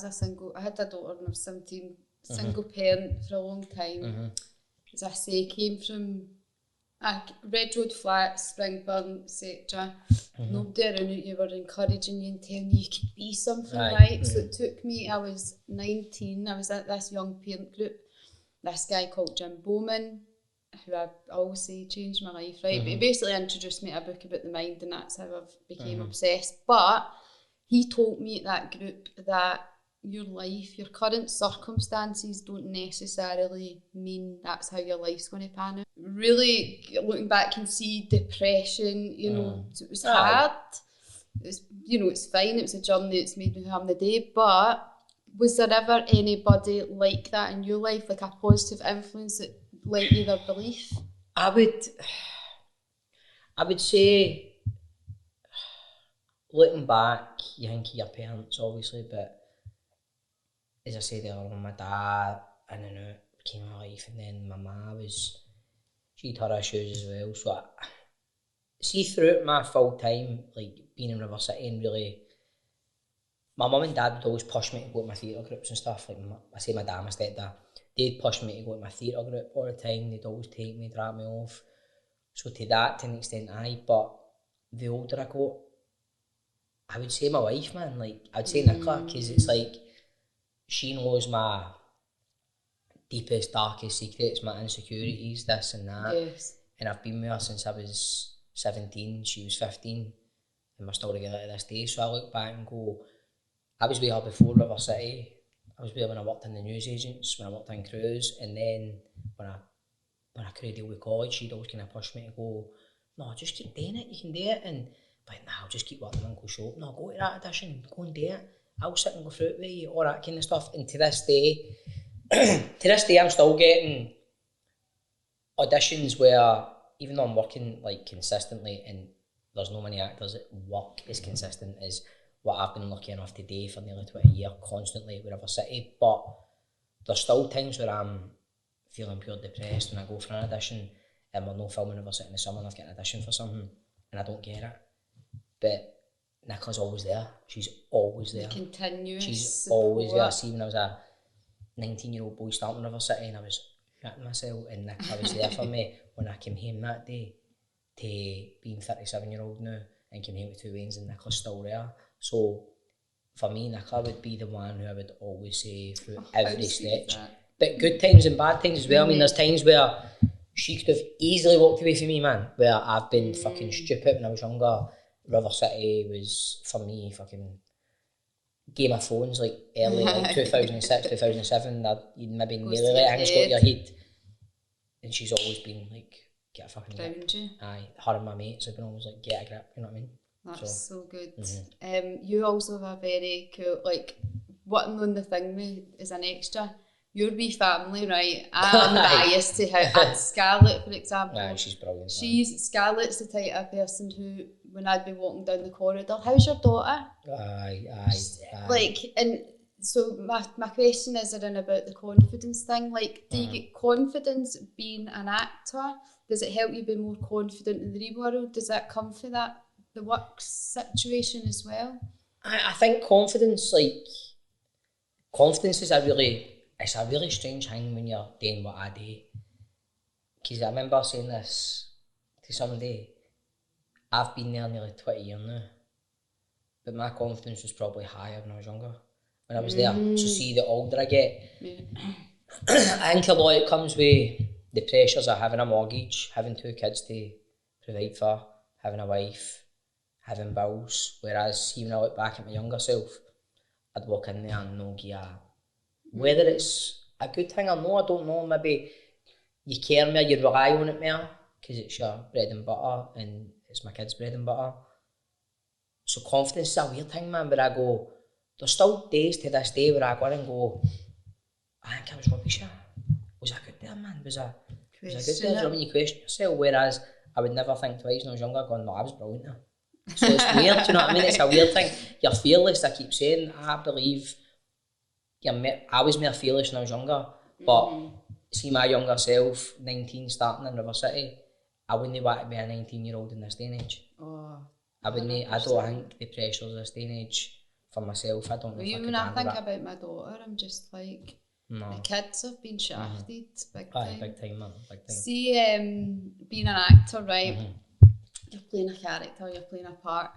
had a daughter when I was 17, single parent for a long time. as I say, came from Red Road Flats, Springburn, etc. Nobody around you were encouraging you and telling you could be something, right? So it took me, I was 19, I was at this young parent group, this guy called Jim Bowman, who I always say changed my life, right? But he basically introduced me to a book about the mind, and that's how I became obsessed. But he told me at that group that your life, your current circumstances don't necessarily mean that's how your life's going to pan out. Really, looking back, can see depression, you know, it was hard. It's, you know, it's fine, it was a journey, it's made me who I am today, but was there ever anybody like that in your life, like a positive influence that lent you their belief? I would say, looking back, you think of your parents, obviously, but as I said earlier, my dad in and out became my life, and then my ma she'd her issues as well. So see, throughout my full time, like being in River City, and really, my mum and dad would always push me to go to my theatre groups and stuff. Like I say, my dad, my stepdad, they'd push me to go to my theatre group all the time. They'd always take me, drag me off. So to an extent, but the older I got, I would say my wife, man. Like I'd say Nicola, because it's like she knows my deepest, darkest secrets, my insecurities, this and that. Yes. And I've been with her since I was 17, she was 15, and we're still together to this day. So I look back and go, I was with her before River City. I was with her when I worked in the news agents, when I worked in Cruise, and then when I couldn't deal with college, she'd always kind of push me to go, no, just keep doing it, you can do it. And like, nah, I'll just keep working my Uncle Shop. No, go to that audition, go and do it. I'll sit and go through it with you, all that kind of stuff. And to this day, I'm still getting auditions where, even though I'm working like consistently, and there's no many actors that work as consistent as what I've been lucky enough to do for nearly 20 years, constantly with River City, but there's still times where I'm feeling pure depressed when I go for an audition, and we're not filming River City in the summer, and I've got an audition for something, and I don't get it. But Nicola's always there. She's always there. Continuous She's support. always there. See, when I was a 19-year-old boy starting River City, and I was shitting myself, and Nicola was there for me when I came home that day, to being 37-year-old now, and came home with 2 weans, and Nicola's still there. So for me, Nicola would be the one who I would always say through every stretch. But good times and bad times as well. I mean, there's times where she could have easily walked away from me, man, where I've been fucking stupid when I was younger. River City was, for me, fucking Game of Thrones, like early, like 2006, 2007, that you'd maybe nearly let things go to your head. And she's always been like, get a fucking grip. Aye, her and my mates have been always like, get a grip, you know what I mean? That's so good. You also have a very cool, like, working on the thing with as an extra, your wee family, right? I'm biased to how Scarlett, for example. Aye, she's brilliant. Scarlett's the type of person who, when I'd be walking down the corridor, how's your daughter? Aye. Like, and so my question is around about the confidence thing. Like, do you get confidence being an actor? Does it help you be more confident in the real world? Does that come from that, the work situation as well? I think confidence is a really strange thing when you're doing what I do. Because I remember saying this to somebody, I've been there nearly 20 years now, but my confidence was probably higher when I was younger, when I was there. So see, the older I get, I think a lot it comes with the pressures of having a mortgage, having 2 kids to provide for, having a wife, having bills. Whereas even when I look back at my younger self, I'd walk in there and no gear. Whether it's a good thing or no, I don't know. Maybe you care more, you rely on it more, because it's your bread and butter, and it's my kids' bread and butter. So confidence is a weird thing, man, where I go, there's still days to this day where I go in and go, I think I was rubbish here. Was I good there, man? Was I good there? So when you question yourself, whereas I would never think twice when I was younger, going, no, I was brilliant there. So it's weird, do you know what I mean? It's a weird thing. You're fearless, I keep saying. I believe I was more fearless when I was younger, but see my younger self, 19, starting in River City, I wouldn't want to be a 19-year-old in this day and age. I don't think the pressures of this day and age for myself, I don't know if I could when I think that. about my daughter, I'm just like, No. The kids have been shafted big Aye, time. big time, man, big time. See, being an actor, right? You're playing a character, you're playing a part,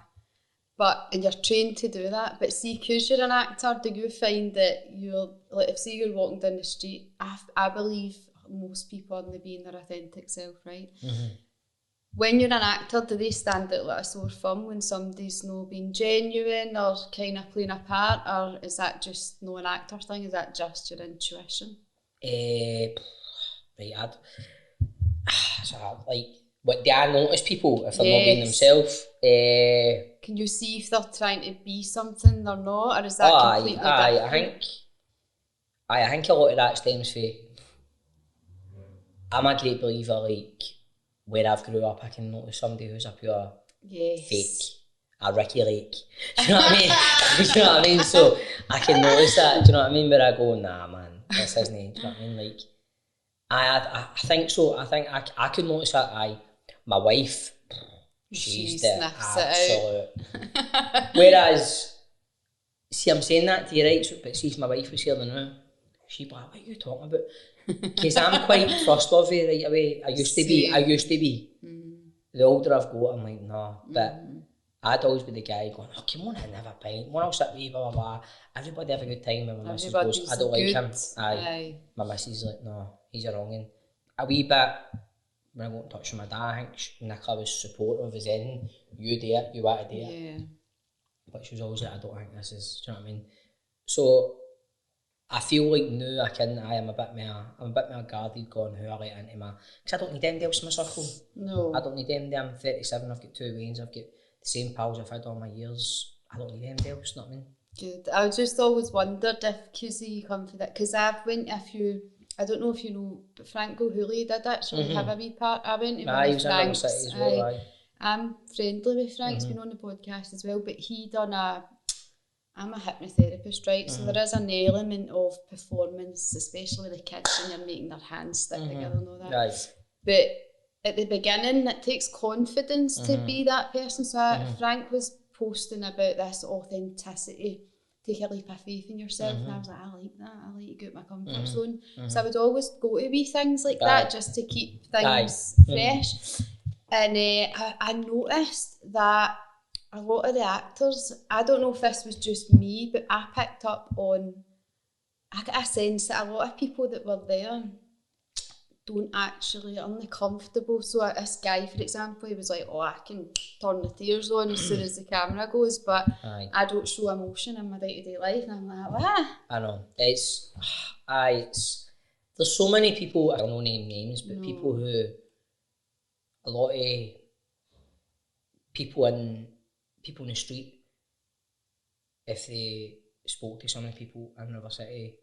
and you're trained to do that. But see, because you're an actor, do you find that you're, like, if say you're walking down the street, I believe most people are being their authentic self, right? When you're an actor, do they stand out like a sore thumb when somebody's not being genuine or kind of playing a part, or is that just no an actor thing? Is that just your intuition? Right, so like, what do I notice people if they're not being themselves? Can you see if they're trying to be something or not, or is that completely different? I think a lot of that stems from, I'm a great believer, like, where I've grew up, I can notice somebody who's a pure fake, a Ricky Lake. Do you know what I mean? Do you know what I mean? So I can notice that. Do you know what I mean? Where I go, nah, man, this isn't it. Do you know what I mean? Like, I think so. I think I could notice that. My wife, she's the absolute. Whereas, see, I'm saying that to you, right? So, but see, if my wife was here now, she'd be like, what are you talking about? Because I'm quite trustworthy right away. I used to be. The older I've got, I'm like, nah. But I'd always be the guy going, oh, come on in, have a pint. One, I'll sit with you, blah, blah, blah. Everybody have a good time. And my missus goes, I don't like him. Aye. My missus is like, no, he's a wrong'un. A wee bit, when I won't touch on my dad, I think Nicola was supportive of his ending. You do it, you want to do it. But she was always like, I don't think this is, do you know what I mean? So, I feel like now I'm a bit more guarded going who I let into my, because I don't need them else in my circle. No. I don't need them. I'm 37, I've got 2 Waynes, I've got the same pals I've had all my years. I don't need them else, you know what I mean? Good. I just always wondered if, because you come to that, because I've went a few, I don't know if you know, but Franco Hooley did actually have a wee part. I went to one of Frank's. As well, I'm friendly with Frank, he's been on the podcast as well, but he done I'm a hypnotherapist, right? So there is an element of performance, especially with the kids when you're making their hands stick together and all that. Right. But at the beginning, it takes confidence to be that person. So Frank was posting about this authenticity, take a leap of faith in yourself, and I was like, I like that. I like to go out my comfort zone. So I would always go to wee things like that just to keep things fresh. And I noticed that a lot of the actors, I don't know if this was just me, but I picked up on, I got a sense that a lot of people that were there don't actually, aren't comfortable. So this guy, for example, he was like, oh, I can turn the tears on as soon as the camera goes, but I don't show emotion in my day-to-day life. And I'm like, what? I know. It's there's so many people, I don't know name names, but people who, a lot of people in the street, if they spoke to so many people in River City,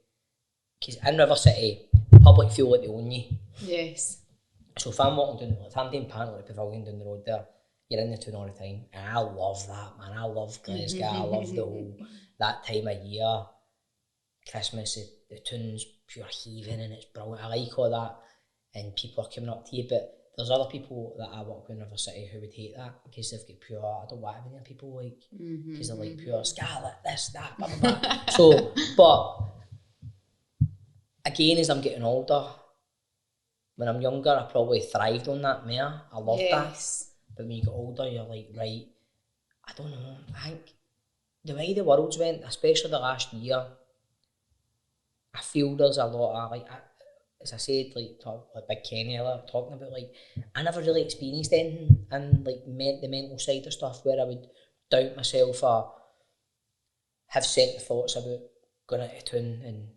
because in River City, public feel like they own you. Yes. So if I'm walking down, if I'm doing Panel at the Pavilion down the road there, you're in the tune all the time, and I love that, man. I love Glasgow, I love the whole, that time of year, Christmas, the tune's pure heaving and it's brilliant. I like all that, and people are coming up to you, but there's other people that I work with in River City who would hate that because they've got pure, I don't want to be near people like, because they're like pure Scarlet, this, that, blah, blah, blah. So, but again, as I'm getting older, when I'm younger, I probably thrived on that more. I loved that. But when you get older, you're like, right, I don't know. I think the way the world's went, especially the last year, I feel there's a lot of, like, as I said, like Big Kenny talking about, like, I never really experienced anything in like the mental side of stuff where I would doubt myself or have second thoughts about going into tune. And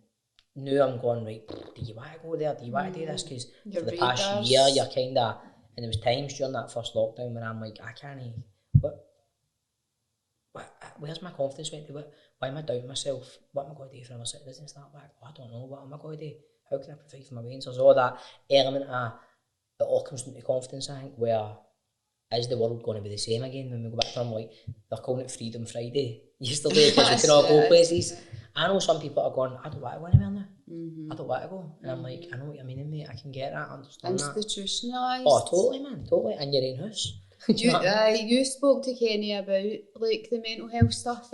now I'm going, right, do you want to go there? Do you want to do this? Because for the past year, you're kind of, and there was times during that first lockdown when I'm like, I can't, where's my confidence went to? Why am I doubting myself? What am I going to do for my citizens? Start back? I don't know. What am I going to do? How can I provide for my Waynes? There's all that element of, it all comes down to confidence, I think, where is the world going to be the same again when we go back to them? Like, they're calling it Freedom Friday yesterday because we can all go places. I know some people are going, I don't want to go anywhere now. I don't want to go. And I'm like, I know what you mean, mate. I can get that, understand that. Institutionalised. Oh, totally, man. Totally. In your own house. You spoke to Kenny about, like, the mental health stuff.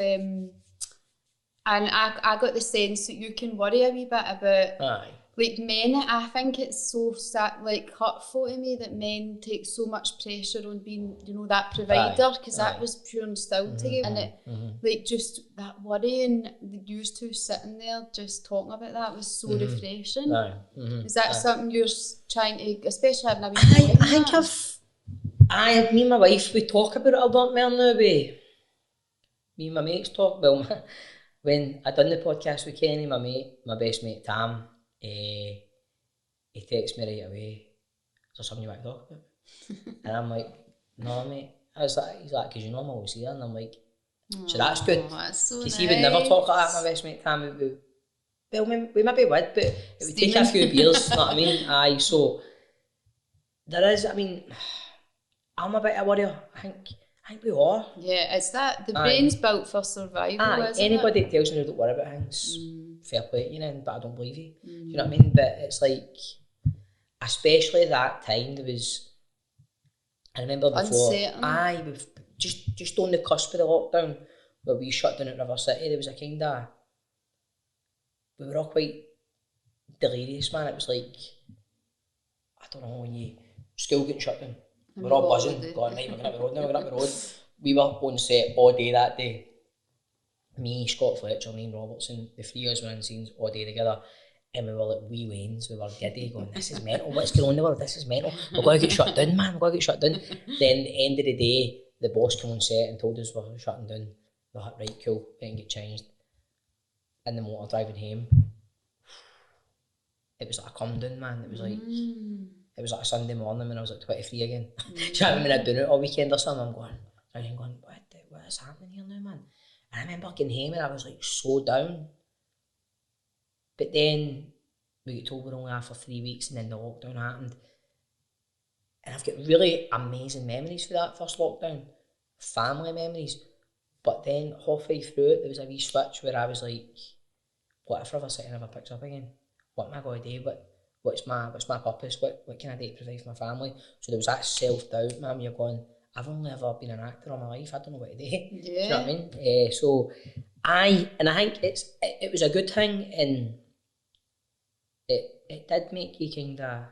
And I got the sense that you can worry a wee bit about, Aye. like, men. I think it's so like hurtful to me that men take so much pressure on being, you know, that provider, because that was pure and still to you, and it, like, just that worry, and the used to sitting there just talking about that was so refreshing. Is that something you're trying to, especially having a wee boy? I think me and my wife, we talk about it a lot more now. Me and my mates talk, well, when I done the podcast with Kenny, my best mate Tam, he texts me right away, is there something you want to talk about? And I'm like, no mate. He's like, because you know I'm always here, and I'm like, so that's good. That's so because nice. he would never talk like that, my best mate Tam. Well, we maybe would, but it would take a few beers, you know what I mean? Aye, so there is, I mean, I'm a bit of a worrier. I think we are. Yeah, it's that, the brain's built for survival, isn't anybody it? that tells me they don't worry about things, fair play, you know, but I don't believe you. Do you know what I mean? But it's like, especially that time, there was, I remember before, uncertain. just on the cusp of the lockdown, where we shut down at River City, there was a kind of, we were all quite delirious, man. It was like, I don't know, when school getting shut down, we're all buzzing, going, right, we're going up the road now, we're going up the road. We were on set all day that day. Me, Scott Fletcher, Ian Robertson, the three of us were in scenes all day together, and we were like wee wains, we were giddy, going, this is mental, what's going on in the world, this is mental, we're going to get shut down, man, we're going to get shut down. Then, the end of the day, the boss came on set and told us we're shutting down. We're like, right, cool, we can get changed. In the motor driving home, it was like a come down, man. It was like it was like a Sunday morning when I was like 23 again. Do you know what I mean? I'd done it all weekend or something. I'm going, what is happening here now, man? And I remember getting home and I was like so down. But then we got told we're only out for 3 weeks, and then the lockdown happened. And I've got really amazing memories for that first lockdown, family memories. But then halfway through it, there was a wee switch where I was like, what if River City never picks up again? What am I going to do? What's my purpose? What can I do to provide for my family? So there was that self-doubt, man. You're going, I've only ever been an actor all my life. I don't know what to do. Yeah. Do you know what I mean? So I think it was a good thing, and it did make you kind of,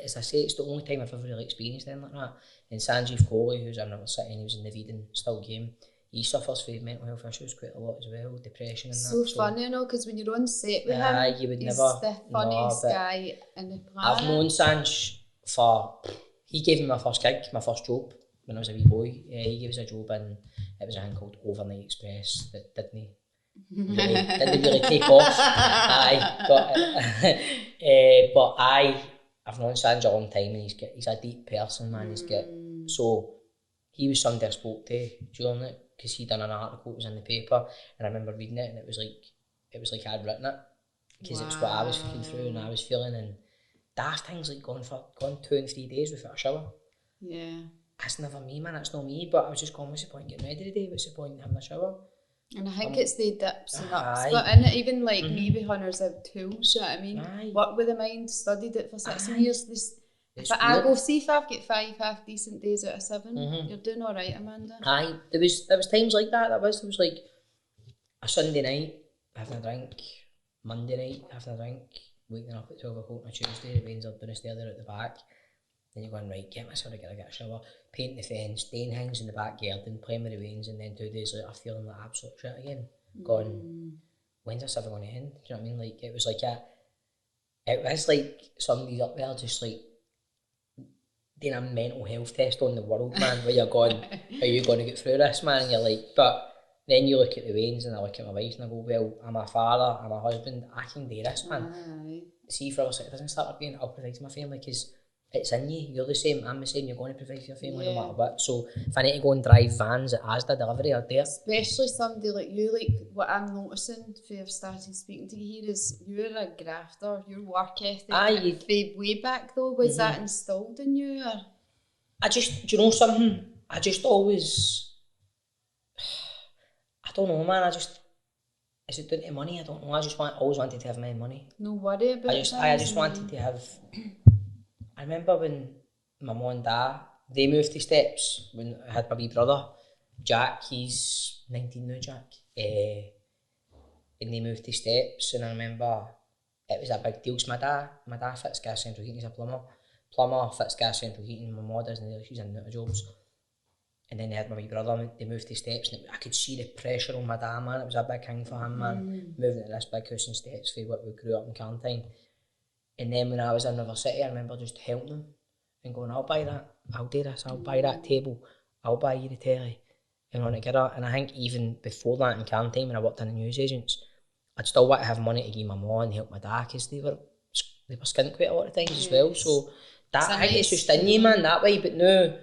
as I say, it's the only time I've ever really experienced anything like that. And Sanjeev Kohli, who's in River City, and he was in the Eden still game, he suffers from mental health issues quite a lot as well, depression and so that. funny, you know, because when you're on set with him, you would he's never, the funniest guy in the planet. I've known Sanj he gave me my first gig, my first job when I was a wee boy. He gave us a job, and it was a thing called Overnight Express that didn't really take off. But I've known Sanj a long time, and he's a deep person, man. So he was somebody I spoke to during it, because he'd done an article, it was in the paper, and I remember reading it, and it was like I'd written it, because it was what I was feeling through and I was feeling. And daft things like going 2 and 3 days without a shower. Yeah. That's never me, man, that's not me. But I was just going, what's the point getting ready today? What's the point in having a shower? And I think it's the dips and ups, but in it, even like me with Hunters have tools, you know what I mean? Work with the mind, studied it for 16 years. But I go, see if I've got 5 half decent days out of 7, you're doing alright, Amanda. There was times like that. There was like a Sunday night having a drink, Monday night having a drink, waking up at 12 o'clock on a Tuesday, the rains are down the stair there at the back. Then you're going, right, get myself together, get a shower, paint the fence, doing things in the back garden, playing with the rains, and then 2 days later feeling like absolute shit again. Going, when's this ever going to end? Do you know what I mean? Like, it was like somebody's up there just like doing a mental health test on the world, man, where you're going, are you going to get through this, man? And you're like, but then you look at the veins, and I look at my wife and I go, well, I'm a father, I'm a husband, I can do this, man. See, for us, it doesn't start with being, I'll provide for my family, because it's in you, you're the same, I'm the same, you're going to provide for your family no matter what. So if I need to go and drive vans at Asda delivery, I'll do it. Especially somebody like you, like what I'm noticing if I've started speaking to you here is you're a grafter, your work ethic. Way back though, was that instilled in you? Or? Do you know something? I just always, I don't know, man, is it down to money? I don't know, always wanted to have my money. No worry about it. I just wanted to have, I remember when my mum and dad, they moved to Steps when I had my wee brother, Jack, he's 19 now, Jack. and they moved to Steps, and I remember it was a big deal. So my dad fits gas central heating, he's a plumber, fits gas central heating. My mum doesn't know, she's in the jobs. And then they had my wee brother, they moved to Steps, and I could see the pressure on my dad, man. It was a big thing for him, man, moving to this big house in Steps for what we grew up in Carntine. And then when I was in River City, I remember just helping him and going, I'll buy that, I'll do this, I'll buy that table, I'll buy you the telly, and on together. And I think even before that in Carntine, when I worked in the news agents, I'd still want to have money to give my mum and help my dad, because they were skint quite a lot of times as well. So that, I think it's just in you, man, that way. But no,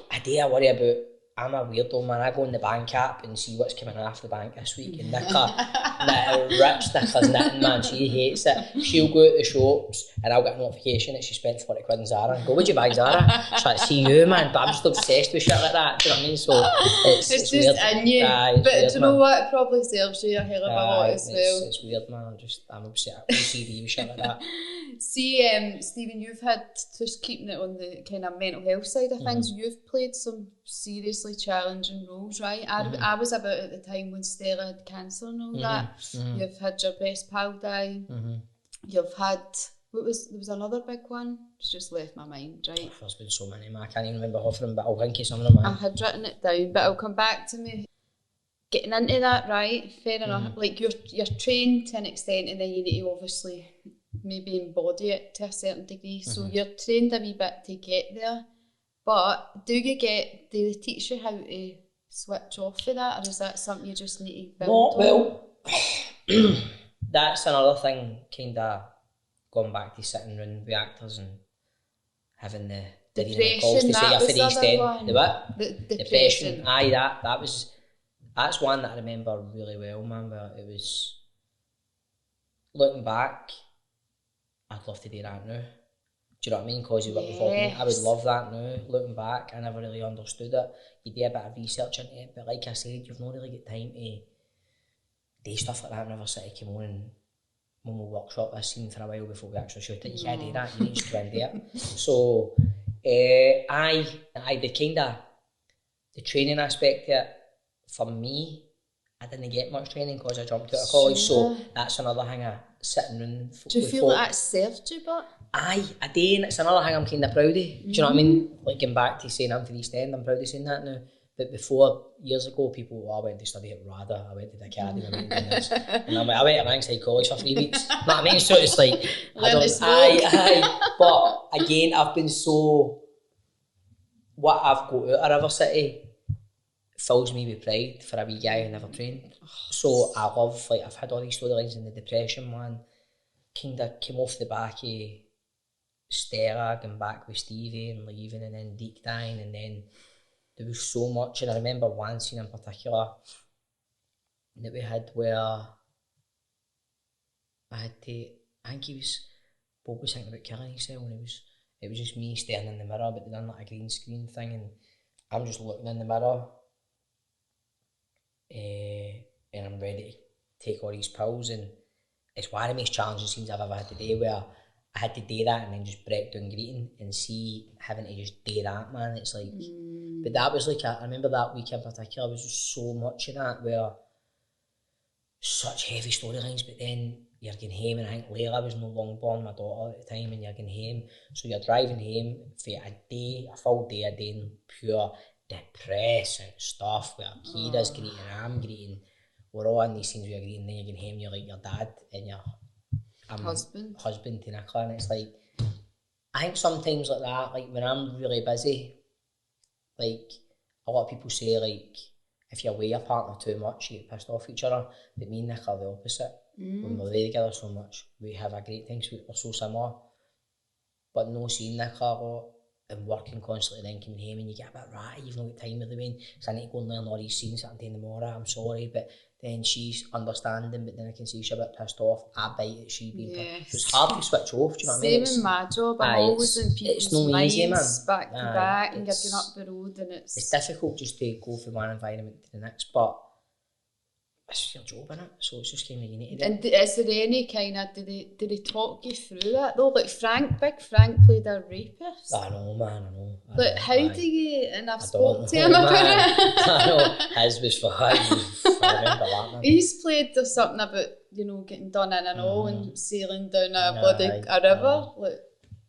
I worry about, I'm a weirdo, man. I go in the bank app and see what's coming off the bank this week, and Nicker's knitting, man, she hates it. She'll go to the shops and I'll get a notification that she spent 40 quid in Zara and go, what'd you buy, Zara? She's like, see you, man. But I'm just obsessed with shit like that, do you know what I mean? So it's just weird. in you. But weird, do you know what? It probably serves you a hell of a lot as well. It's weird, man. I'm obsessed. OCD with shit like that. See, Stephen, you've had, just keeping it on the kind of mental health side of things, you've played some seriously challenging roles, right? I was about at the time when Stella had cancer and all that. You've had your best pal die. You've had, there was another big one, it's just left my mind, right? There's been so many, man. I can't even remember half of them, but I'll think of some of them, man. I had written it down, but it'll come back to me. Getting into that, right? Fair enough. Like you're trained to an extent, and then you need to obviously maybe embody it to a certain degree. So you're trained a wee bit to get there. But do they teach you how to switch off of that, or is that something you just need to build on? Well, that's another thing, kind of going back to sitting around with actors and having the calls to say for the extent. The what? The depression. Aye, that's one that I remember really well, man. But it was, looking back, I'd love to do that now. Do you know what I mean? Because of what we've all been, I would love that now. Looking back, I never really understood it. You do a bit of research into it, but like I said, you've not really got time to do stuff like that. Whenever City came on and when we workshop this scene for a while before we actually shoot it, you can't do that. You need to go and do it. So, the training aspect of it, for me, I didn't get much training because I jumped out of college. So that's another thing of sitting around. Do you feel like that served you, but? Aye, I do, and it's another thing I'm kind of proud of. Do you know what I mean? Like going back to saying I'm for the East End, I'm proud of saying that now. But before, years ago, people, I went to study at RADA, I went to the academy, I went to this. And I'm like, I went to Bankside College for 3 weeks. You know what I mean? So it's like, But again, I've been so, what I've got out of River City fills me with pride for a wee guy who never trained. So I love, like, I've had all these storylines in the depression, man. Kind of came off the back of Stella, going back with Stevie and leaving, and then Deke dying, and then there was so much. And I remember one scene in particular that we had where I think Bob was thinking about killing himself, and it was just me staring in the mirror, but they done like a green screen thing, and I'm just looking in the mirror, and I'm ready to take all these pills, and it's one of the most challenging scenes I've ever had to do, where I had to do that and then just break down greeting and see having to just do that, man. It's like, but that was like, I remember that week in particular, was just so much of that, where such heavy storylines, but then you're getting home, and I think Layla was no long born, my daughter at the time, and you're getting home, so you're driving home for a full day of doing pure depressing stuff, where Kira's greeting, I'm greeting, we're all in these scenes where you're greeting, then you're getting home, you're like your dad and your husband to Nicola, and it's like, I think sometimes like that, like when I'm really busy, like a lot of people say, like, if you're with your partner too much, you get pissed off each other, but me and Nick are the opposite. When we're there together so much, we have a great time, so we're so similar, but no seeing Nick a lot and working constantly, then coming home and you get a bit ratty, you've not got time with the way, so I need to go and learn all these scenes that I'm doing tomorrow, I'm sorry, but then she's understanding, but then I can see she's a bit pissed off, I bite it, she's being pissed. So it's hard to switch off, do you know what I mean? Same in my job, I'm always in people's minds, easy, man. Back to back, and you're going up the road, and it's difficult just to go from one environment to the next, but it's your job, innit? So it's just kind of, you need to do it. And is there any kind of, did they talk you through it though? Like Big Frank played a rapist. I know, man, I know. But how do you, and I've spoken to know, him about man. it. I know, his was for I remember that, man. He's played there's something about, you know, getting done in and all and sailing down a river. Like,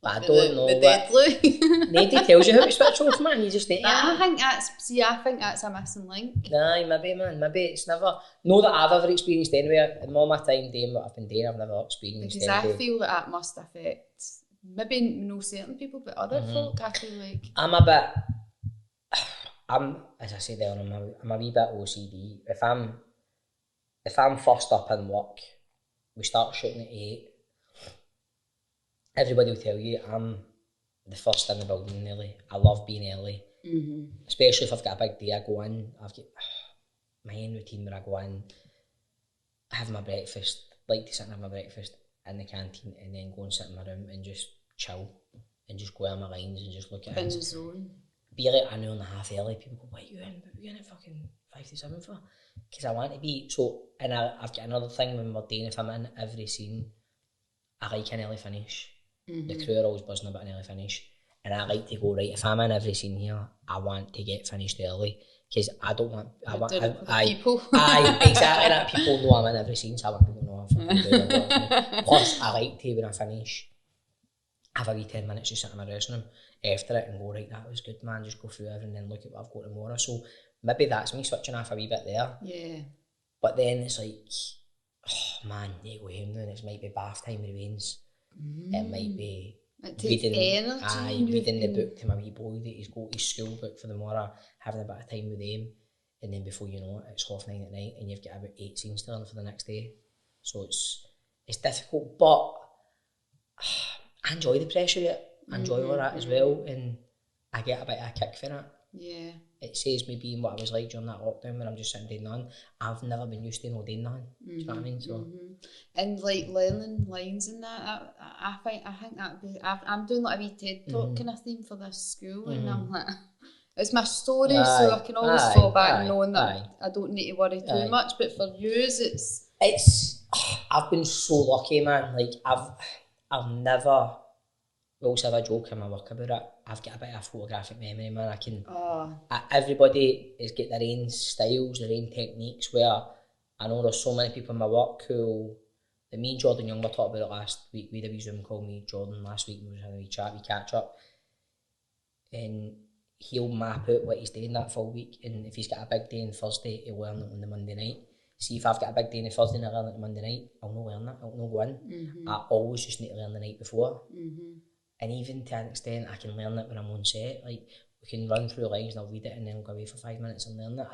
but I don't know the deadly. Nobody tells you how to switch off, man. You just need to. I think that's a missing link. Aye, maybe, man. Maybe it's never. No, that I've ever experienced anyway. In all my time doing what I've been doing, I've never experienced. Because I feel that must affect maybe no certain people, but other folk. I feel like I'm a bit. As I said there, I'm a wee bit OCD. If I'm first up in work, we start shooting at 8. Everybody will tell you I'm the first in the building nearly. I love being early. Especially if I've got a big day, I go in, I've got my own routine where I go in, have my breakfast, like to sit and have my breakfast in the canteen and then go and sit in my room and just chill and just go out my lines and just look at it. in the zone. Be like an hour and a half early, people go, what are you in at fucking 5 to 7 for? Because I want to be, so, and I've got another thing when we're doing, if I'm in every scene, I like an early finish. The crew are always buzzing about an early finish, and I like to go, right, if I'm in every scene here, I want to get finished early, because I don't want, people. Exactly that, people know I'm in every scene, so I want people to know I'm fucking doing it. Plus, I like to, when I finish, have a wee 10 minutes just sit in my dressing room after it and go, right, that was good, man, just go through everything and look at what I've got tomorrow. So maybe that's me switching off a wee bit there. Yeah. But then it's like, oh man, you go home now and it might be bath time with the rains. It might be reading the book to my wee boy that he's got his school book for the morrow, having a bit of time with him, and then before you know it, it's 9:30 at night and you've got about 8 scenes to learn for the next day. So it's difficult, but I enjoy the pressure of it. I enjoy all that as well, and I get a bit of a kick for it. Yeah. It saves me being what I was like during that lockdown when I'm just sitting doing nothing. I've never been used to no doing nothing. Do you know what I mean? So and like learning lines and that, I think that'd be. I'm doing like a wee TED talk kind of theme for this school, and I'm like, it's my story, so I can always fall back knowing that I don't need to worry too much. But for yous, it's. I've been so lucky, man. Like I've never. We also have a joke in my work about it. I've got a bit of a photographic memory, man. I can. Everybody has got their own styles, their own techniques. Where I know there's so many people in my work who, that me and Jordan Young were talking about it last week. We had a wee Zoom call, me Jordan last week. We were having a wee chat, we catch up, and he'll map out what he's doing that full week. And if he's got a big day on Thursday, he'll learn it on the Monday night. See, if I've got a big day on Thursday and I learn it on Monday night, I'll not learn it. I'll not go in. I always just need to learn the night before. And even to an extent, I can learn it when I'm on set. Like, we can run through lines and I'll read it and then I'll go away for 5 minutes and learn it.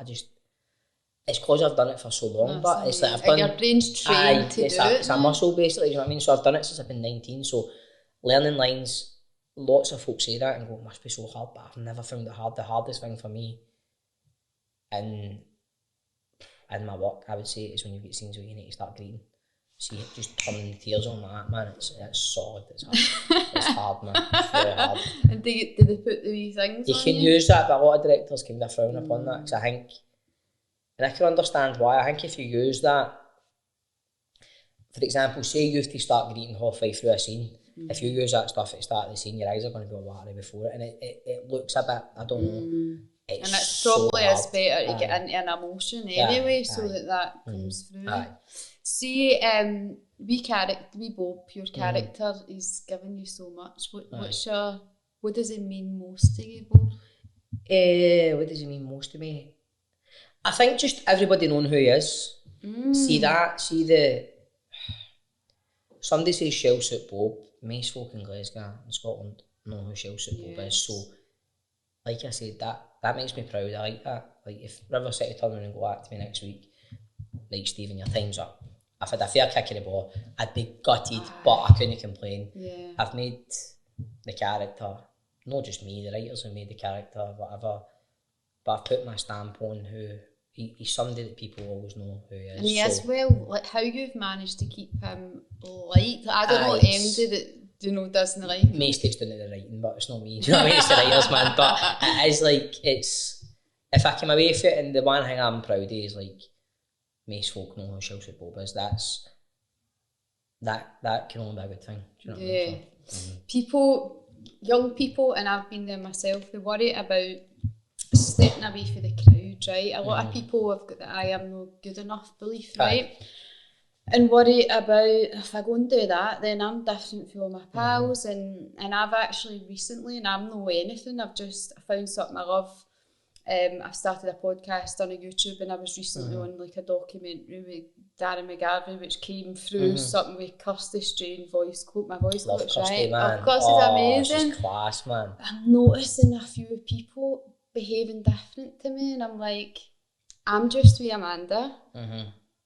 It's because I've done it for so long, but it's like I've done... your brain's trained to do it. It's a muscle, basically, you know what I mean? So I've done it since I've been 19, so learning lines, lots of folks say that and go, it must be so hard, but I've never found it hard. The hardest thing for me in my work, I would say, is when you get scenes where you need to start greeting. See it just turning the tears on like that, man. It's solid. It's hard. It's hard, man. It's very hard. And did they put the wee things you on can use that, but a lot of directors kind of frown upon that, because I think, and I can understand why. I think if you use that, for example, say you have to start greeting halfway through a scene. If you use that stuff at the start of the scene, your eyes are going to go watery before it, and it looks a bit, I don't know. It's probably so is better to get into an emotion anyway, so that comes through. See, wee Bob, your character, he's given you so much. What does it mean most to you, Bob? What does it mean most to me? I think just everybody knowing who he is. Somebody says shellsuit Bob. Most folk in Glasgow and Scotland know who shellsuit Bob is. So, like I said, that makes me proud. I like that. Like, if River City turn around and go back to me next week, like, Stephen, your time's up. I've had a fair kick of the ball. I'd be gutted, but I couldn't complain. Yeah. I've made the character, not just me, the writers have made the character, whatever, but I've put my stamp on who he's somebody that people always know who he is. And he is well, like how you've managed to keep him light. I don't know MD that doesn't like him. Mistakes doing the writing, but it's not me. Do you know what I mean? It's the writers, man. But it is like, if I came away from it, and the one thing I'm proud of is like, most folk know who shellsuit Bob is. That can only be a good thing. Do you know what I mean? So, people, young people, and I've been there myself, they worry about stepping away from the crowd, right? A lot of people have got the I am no good enough belief, right? And worry about, if I go and do that, then I'm different from all my pals. And I've actually recently, and I'm no anything, I found something I love. I've started a podcast on a YouTube, and I was recently on like a documentary with Darren McGarvey, which came through something with Kirsty Strain voice coach. My voice love coach, Kirsty, right? man. Of course, it's amazing. She's class, man. I'm noticing a few people behaving different to me, and I'm like, I'm just with Amanda.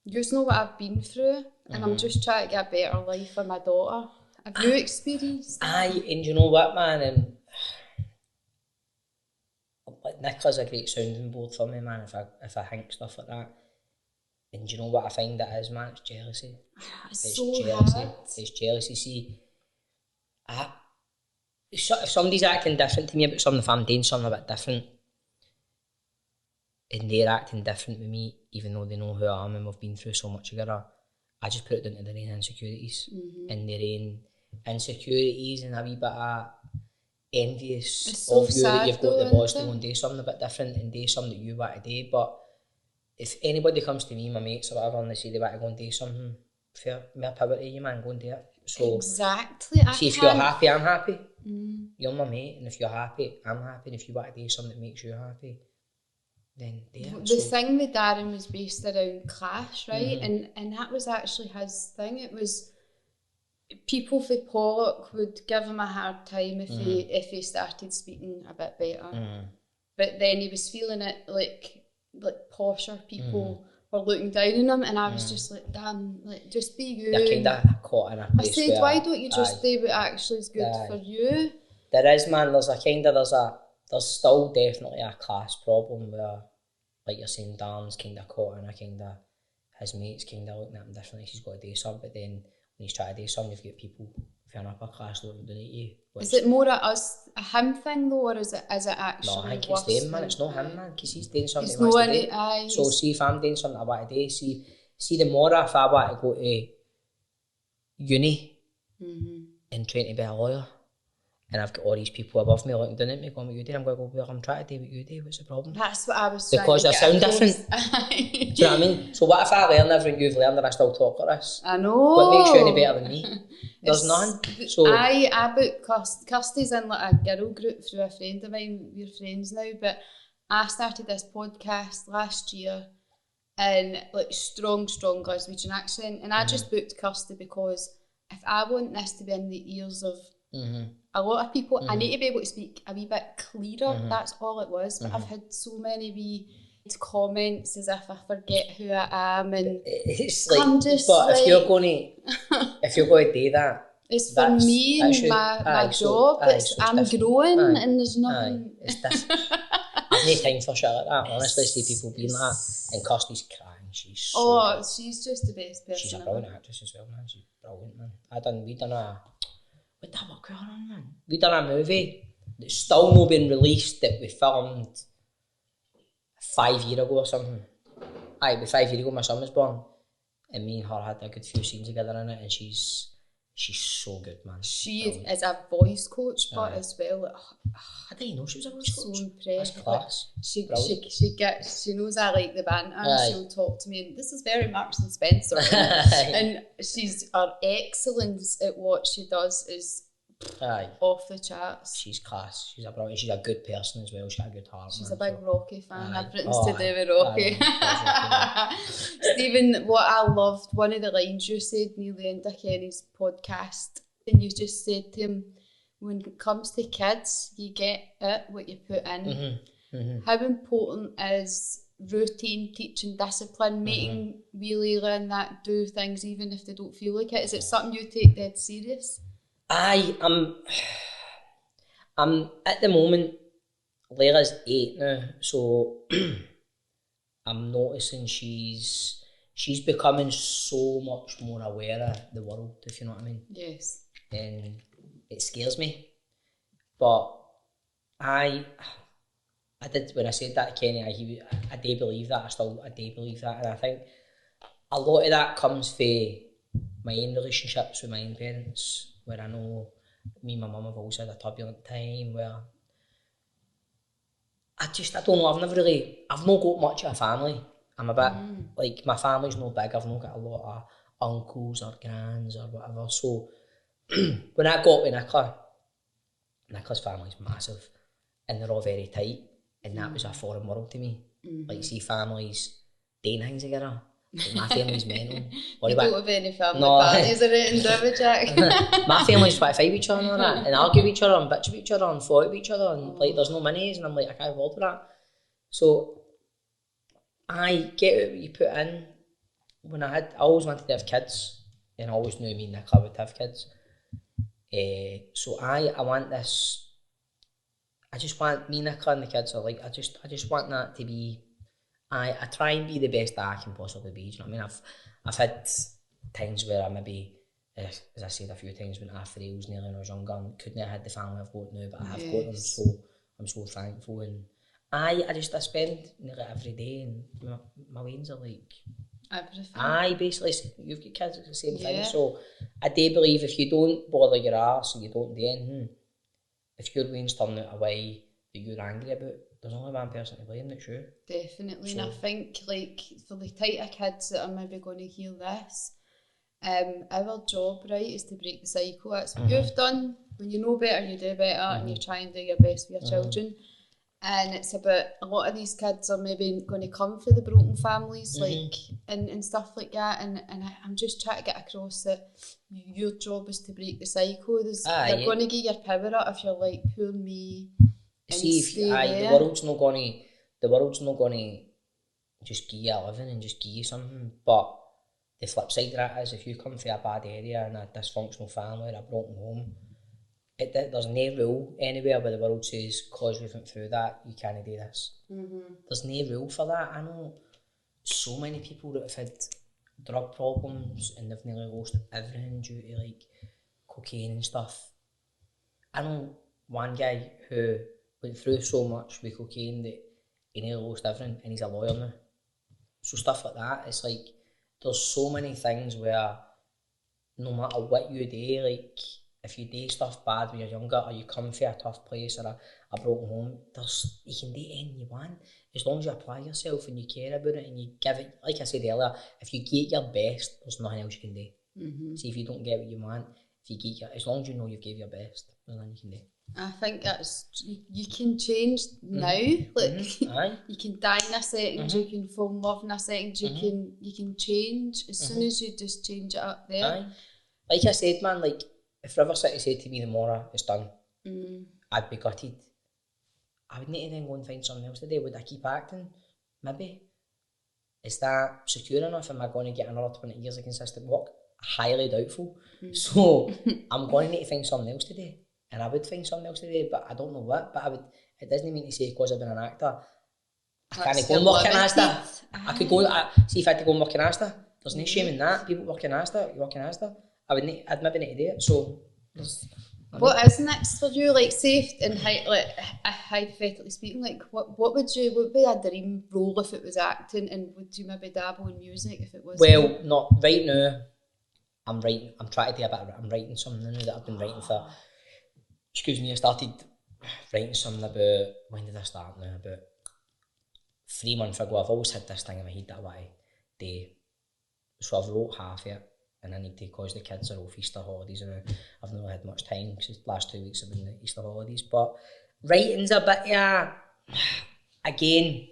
You know what I've been through, and I'm just trying to get a better life for my daughter. Have you experienced that? Aye, and you know what, man? And Nicola's a great sounding board for me, man, if I think stuff like that. And you know what I find it is, man? It's jealousy. It's jealousy. hard. It's jealousy. See, if somebody's acting different to me about something, if I'm doing something a bit different, and they're acting different with me, even though they know who I am and we've been through so much together, I just put it down to their own insecurities and their own insecurities and a wee bit of envious of you that you've got the boss to go and do something a bit different and do something that you want to do. But if anybody comes to me, my mates or whatever, and they say they want to go and do something, fair, more power to you, man, go and do it. So exactly. See, if you're happy, I'm happy. You're my mate, and if you're happy, I'm happy. And if you want to do something that makes you happy, then do it. The thing with Darren was based around class, right? And that was actually his thing. It was people for Pollock would give him a hard time if he started speaking a bit better. But then he was feeling it like posher people were looking down on him, and I was just like, damn, like just be you. You're kind of caught in a place. I said, why don't you just do what actually is good for you? There is, man. There's still definitely a class problem where, like you're saying, Darren's kind of caught in a kind of, his mates kind of looking at him differently. He's got to do something, but then when he's trying to do something, you've got people from an upper class looking down at you. Is it more a him thing though, or is it actually? No, I think it's them, man. It's not him, man, because he's doing something he wants to do. So see, if I'm doing something I want to do, see the more if I want to go to uni and trying to be a lawyer, and I've got all these people above me looking down at me going, what you do? I'm going to go, well, I'm trying to do what you do. What's the problem? That's what I was because trying to I sound different. Do you know what I mean? So what if I learn everything you've learned and I still talk like this? I know. What makes you any better than me? There's none. So I booked Kirsty's in like a girl group through a friend of mine. We're friends now, but I started this podcast last year in like strong Glaswegian accent, and I just booked Kirsty because if I want this to be in the ears of a lot of people, I need to be able to speak a wee bit clearer. That's all it was. But I've had so many wee comments as if I forget who I am, and it's like, I'm just but like, if you're going to do that, it's for me and my job. I'm growing, and there's nothing. It's different. I've no time for shit like that. Honestly, see people being like that, and Kirsty's crying. She's she's just the best person. She's a brilliant actress as well, man. She's brilliant, man. We done a movie that's still not been released that we filmed 5 years ago or something. Aye, 5 years ago my son was born, and me and her had a good few scenes together in it, and she's so good, man. She is a voice coach, but as well, I didn't know she was a voice coach. So impressed. That's class. She knows I like the banter, and she'll talk to me, and this is very Marks and Spencer, and her excellence at what she does is off the charts. She's class. She's a good person as well. She's got a good heart. She's a big Rocky fan. Everything's to do with Rocky. Stephen, what I loved, one of the lines you said near the end of Kenny's podcast, and you just said to him, when it comes to kids, you get it what you put in. How important is routine, teaching, discipline, making really learn that, do things even if they don't feel like it? Is it something you take dead serious? I'm at the moment, Layla's 8 now, so I'm noticing she's becoming so much more aware of the world, if you know what I mean. Yes. And it scares me. But I did, when I said that to Kenny, I do believe that, I do believe that, and I think a lot of that comes from my own relationships with my own parents, where I know me and my mum have always had a turbulent time, where I don't know, I've not got much of a family. I'm a bit, like, my family's no big, I've not got a lot of uncles or grands or whatever, so when I got with Nicola's family's massive, and they're all very tight, and that was a foreign world to me. Like, see families doing things together. Like, my family's mental. You don't have any family parties or anything, do you, Jack? My family's try to fight with each other and that, and argue with each other and bitch with each other and fight with each other, and like there's no minis, and I'm like, I can't involved with that. So I get what you put in. I always wanted to have kids, and I always knew me and Nicola would have kids. So I want this. I just want me, Nicola, and the kids are like, I just want that to be. I try and be the best that I can possibly be. Do you know what I mean? I've had times where I maybe, as I said a few times, when I had frails nearly when I was younger and couldn't have had the family I've got now, but I have got them, so I'm so thankful. And I spend nearly every day, and my wains are like everything. Basically, you've got kids, it's the same thing. So I do believe if you don't bother your arse and you don't do anything, if your wains turn out a way that you're angry about, there's only one person to blame, that's you. Definitely, so. And I think, like, for the type of kids that are maybe going to hear this, our job, right, is to break the cycle. That's what you've done. When you know better, you do better, and you try and do your best for your children. And it's about, a lot of these kids are maybe going to come from the broken families, like, and stuff like that. And I'm just trying to get across that your job is to break the cycle. You're going to get your power up if you're like, poor me. See, the world's not gonna just give you a living and just give you something. But the flip side of that is, if you come from a bad area and a dysfunctional family or a broken home, there's no rule anywhere where the world says, because you went through that, you can't do this. There's no rule for that. I know so many people that have had drug problems and they've nearly lost everything due to like cocaine and stuff. I know one guy who went through so much with cocaine that he nearly lost everything, and he's a lawyer now. So stuff like that, it's like, there's so many things where no matter what you do, like, if you do stuff bad when you're younger, or you come from a tough place or a broken home, you can do anything you want, as long as you apply yourself and you care about it and you give it, like I said earlier, if you get your best, there's nothing else you can do. See, if you don't get what you want, as long as you know you've gave your best, there's nothing you can do. I think you can change now. Like, you can die in a second, you can fall in love in a second, you can change as soon as you just change it up there. Like I said, man, like, if River City said to me tomorrow it's done, I'd be gutted. I would need to then go and find something else to do. Would I keep acting? Maybe. Is that secure enough? Am I going to get another 20 years of consistent work? Highly doubtful. So I'm going to need to find something else to do. And I would find something else to do, but I don't know what. But it doesn't mean to say because I've been an actor, I can't go and work in Asda. I could go, see if I had to go and work in Asda. There's no shame in that. People work in Asda, you work in Asda. I'd maybe need to do it. So, what is next for you? Like, say, hypothetically speaking, like, what would be a dream role if it was acting, and would you maybe dabble in music if it was? Well, not right now. I'm trying to do a bit of it. I'm writing something now that I've been writing for. Excuse me, I started writing something about, when did I start now? About 3 months ago. I've always had this thing in my head that I want to do. So I've wrote half of it, and I need to, because the kids are off Easter holidays, and I've not had much time because the last 2 weeks have been the Easter holidays. But writing's a bit, again,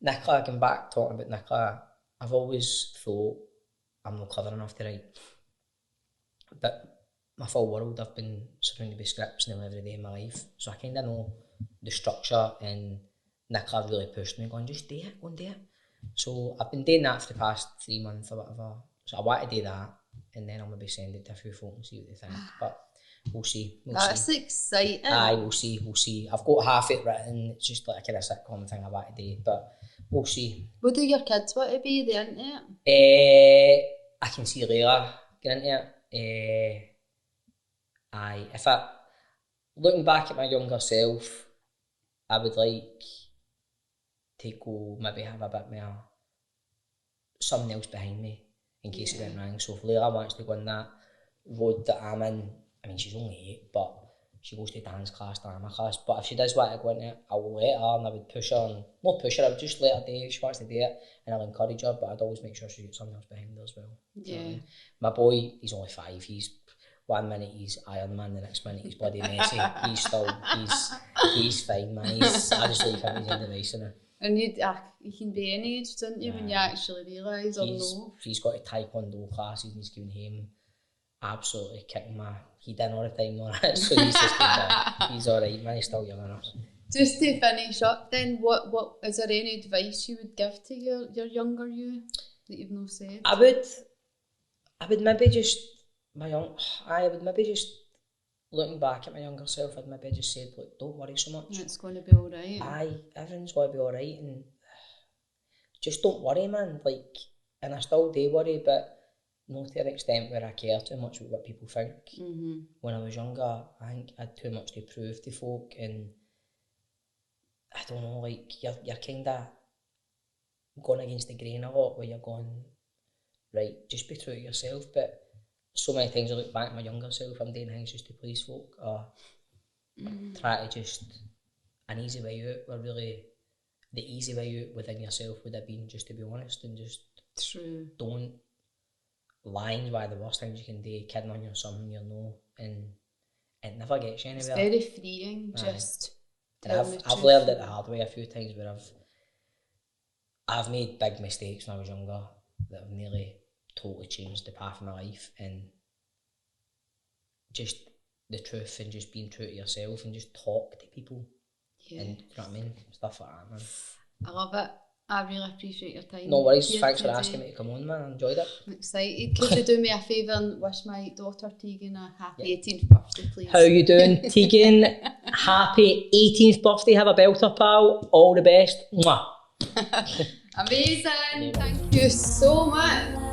Nicola, going back talking about Nicola, I've always thought I'm not clever enough to write. But my full world, I've been surrounded by scripts nearly every day in my life, so I kind of know the structure, and Nicola really pushed me, going, just do it, go and do it. So I've been doing that for the past 3 months or whatever, so I want to do that, and then I'll maybe send it to a few folk and see what they think, but we'll see. That's exciting. We'll see. I've got half it written, it's just like a kind of sitcom thing I want to do, but we'll see. What do your kids want to be? Are they into it? I can see Layla getting into it. Looking back at my younger self, I would like to go maybe have a bit more, something else behind me, in case it went wrong. So if Layla wants to go in that road that I'm in, I mean, she's only 8, but she goes to dance class, drama class. But if she does want to go into it, I will let her, and I would push her, and not push her, I would just let her do it if she wants to do it, and I'll encourage her, but I'd always make sure she gets something else behind her as well. Yeah. You know what I mean? My boy, he's only 5, he's 1 minute he's Iron Man, the next minute he's bloody Messi. He's fine, man. I just leave him his own device in it. And you can be any age, don't you, when you actually realise or know. He's got a taekwondo classes and he's giving him absolutely kicking he done all the time on it, so he's just he's alright, man, he's still young enough. Just to finish up then, what is there any advice you would give to your younger you that you've not said? I would maybe just looking back at my younger self, I'd maybe just said, look, don't worry so much. It's going to be alright. Everything's going to be alright, and just don't worry, man. Like, and I still do worry, but not to an extent where I care too much about what people think. Mm-hmm. When I was younger, I think I had too much to prove to folk, and I don't know, like, you're kind of going against the grain a lot, where you're going, right, just be true to yourself. But so many times I look back at my younger self, I'm doing things just to please folk, or try to just an easy way out, where really the easy way out within yourself would have been just to be honest and just don't. Lying's one of the worst things you can do, kidding on your something you know, and it never gets you anywhere. It's very freeing, just. And I've learned it the hard way a few times, where I've made big mistakes when I was younger that have nearly totally changed the path of my life, and just the truth and just being true to yourself and just talk to people, and you know what I mean, stuff like that, man. I love it. I really appreciate your time. No worries, thanks for asking me to come on, man. I enjoyed it. I'm excited. Could you do me a favour and wish my daughter Tegan a happy 18th birthday, please? How you doing, Tegan? Happy 18th birthday. Have a belter, pal. All the best. Mwah. Amazing. Thank you so much.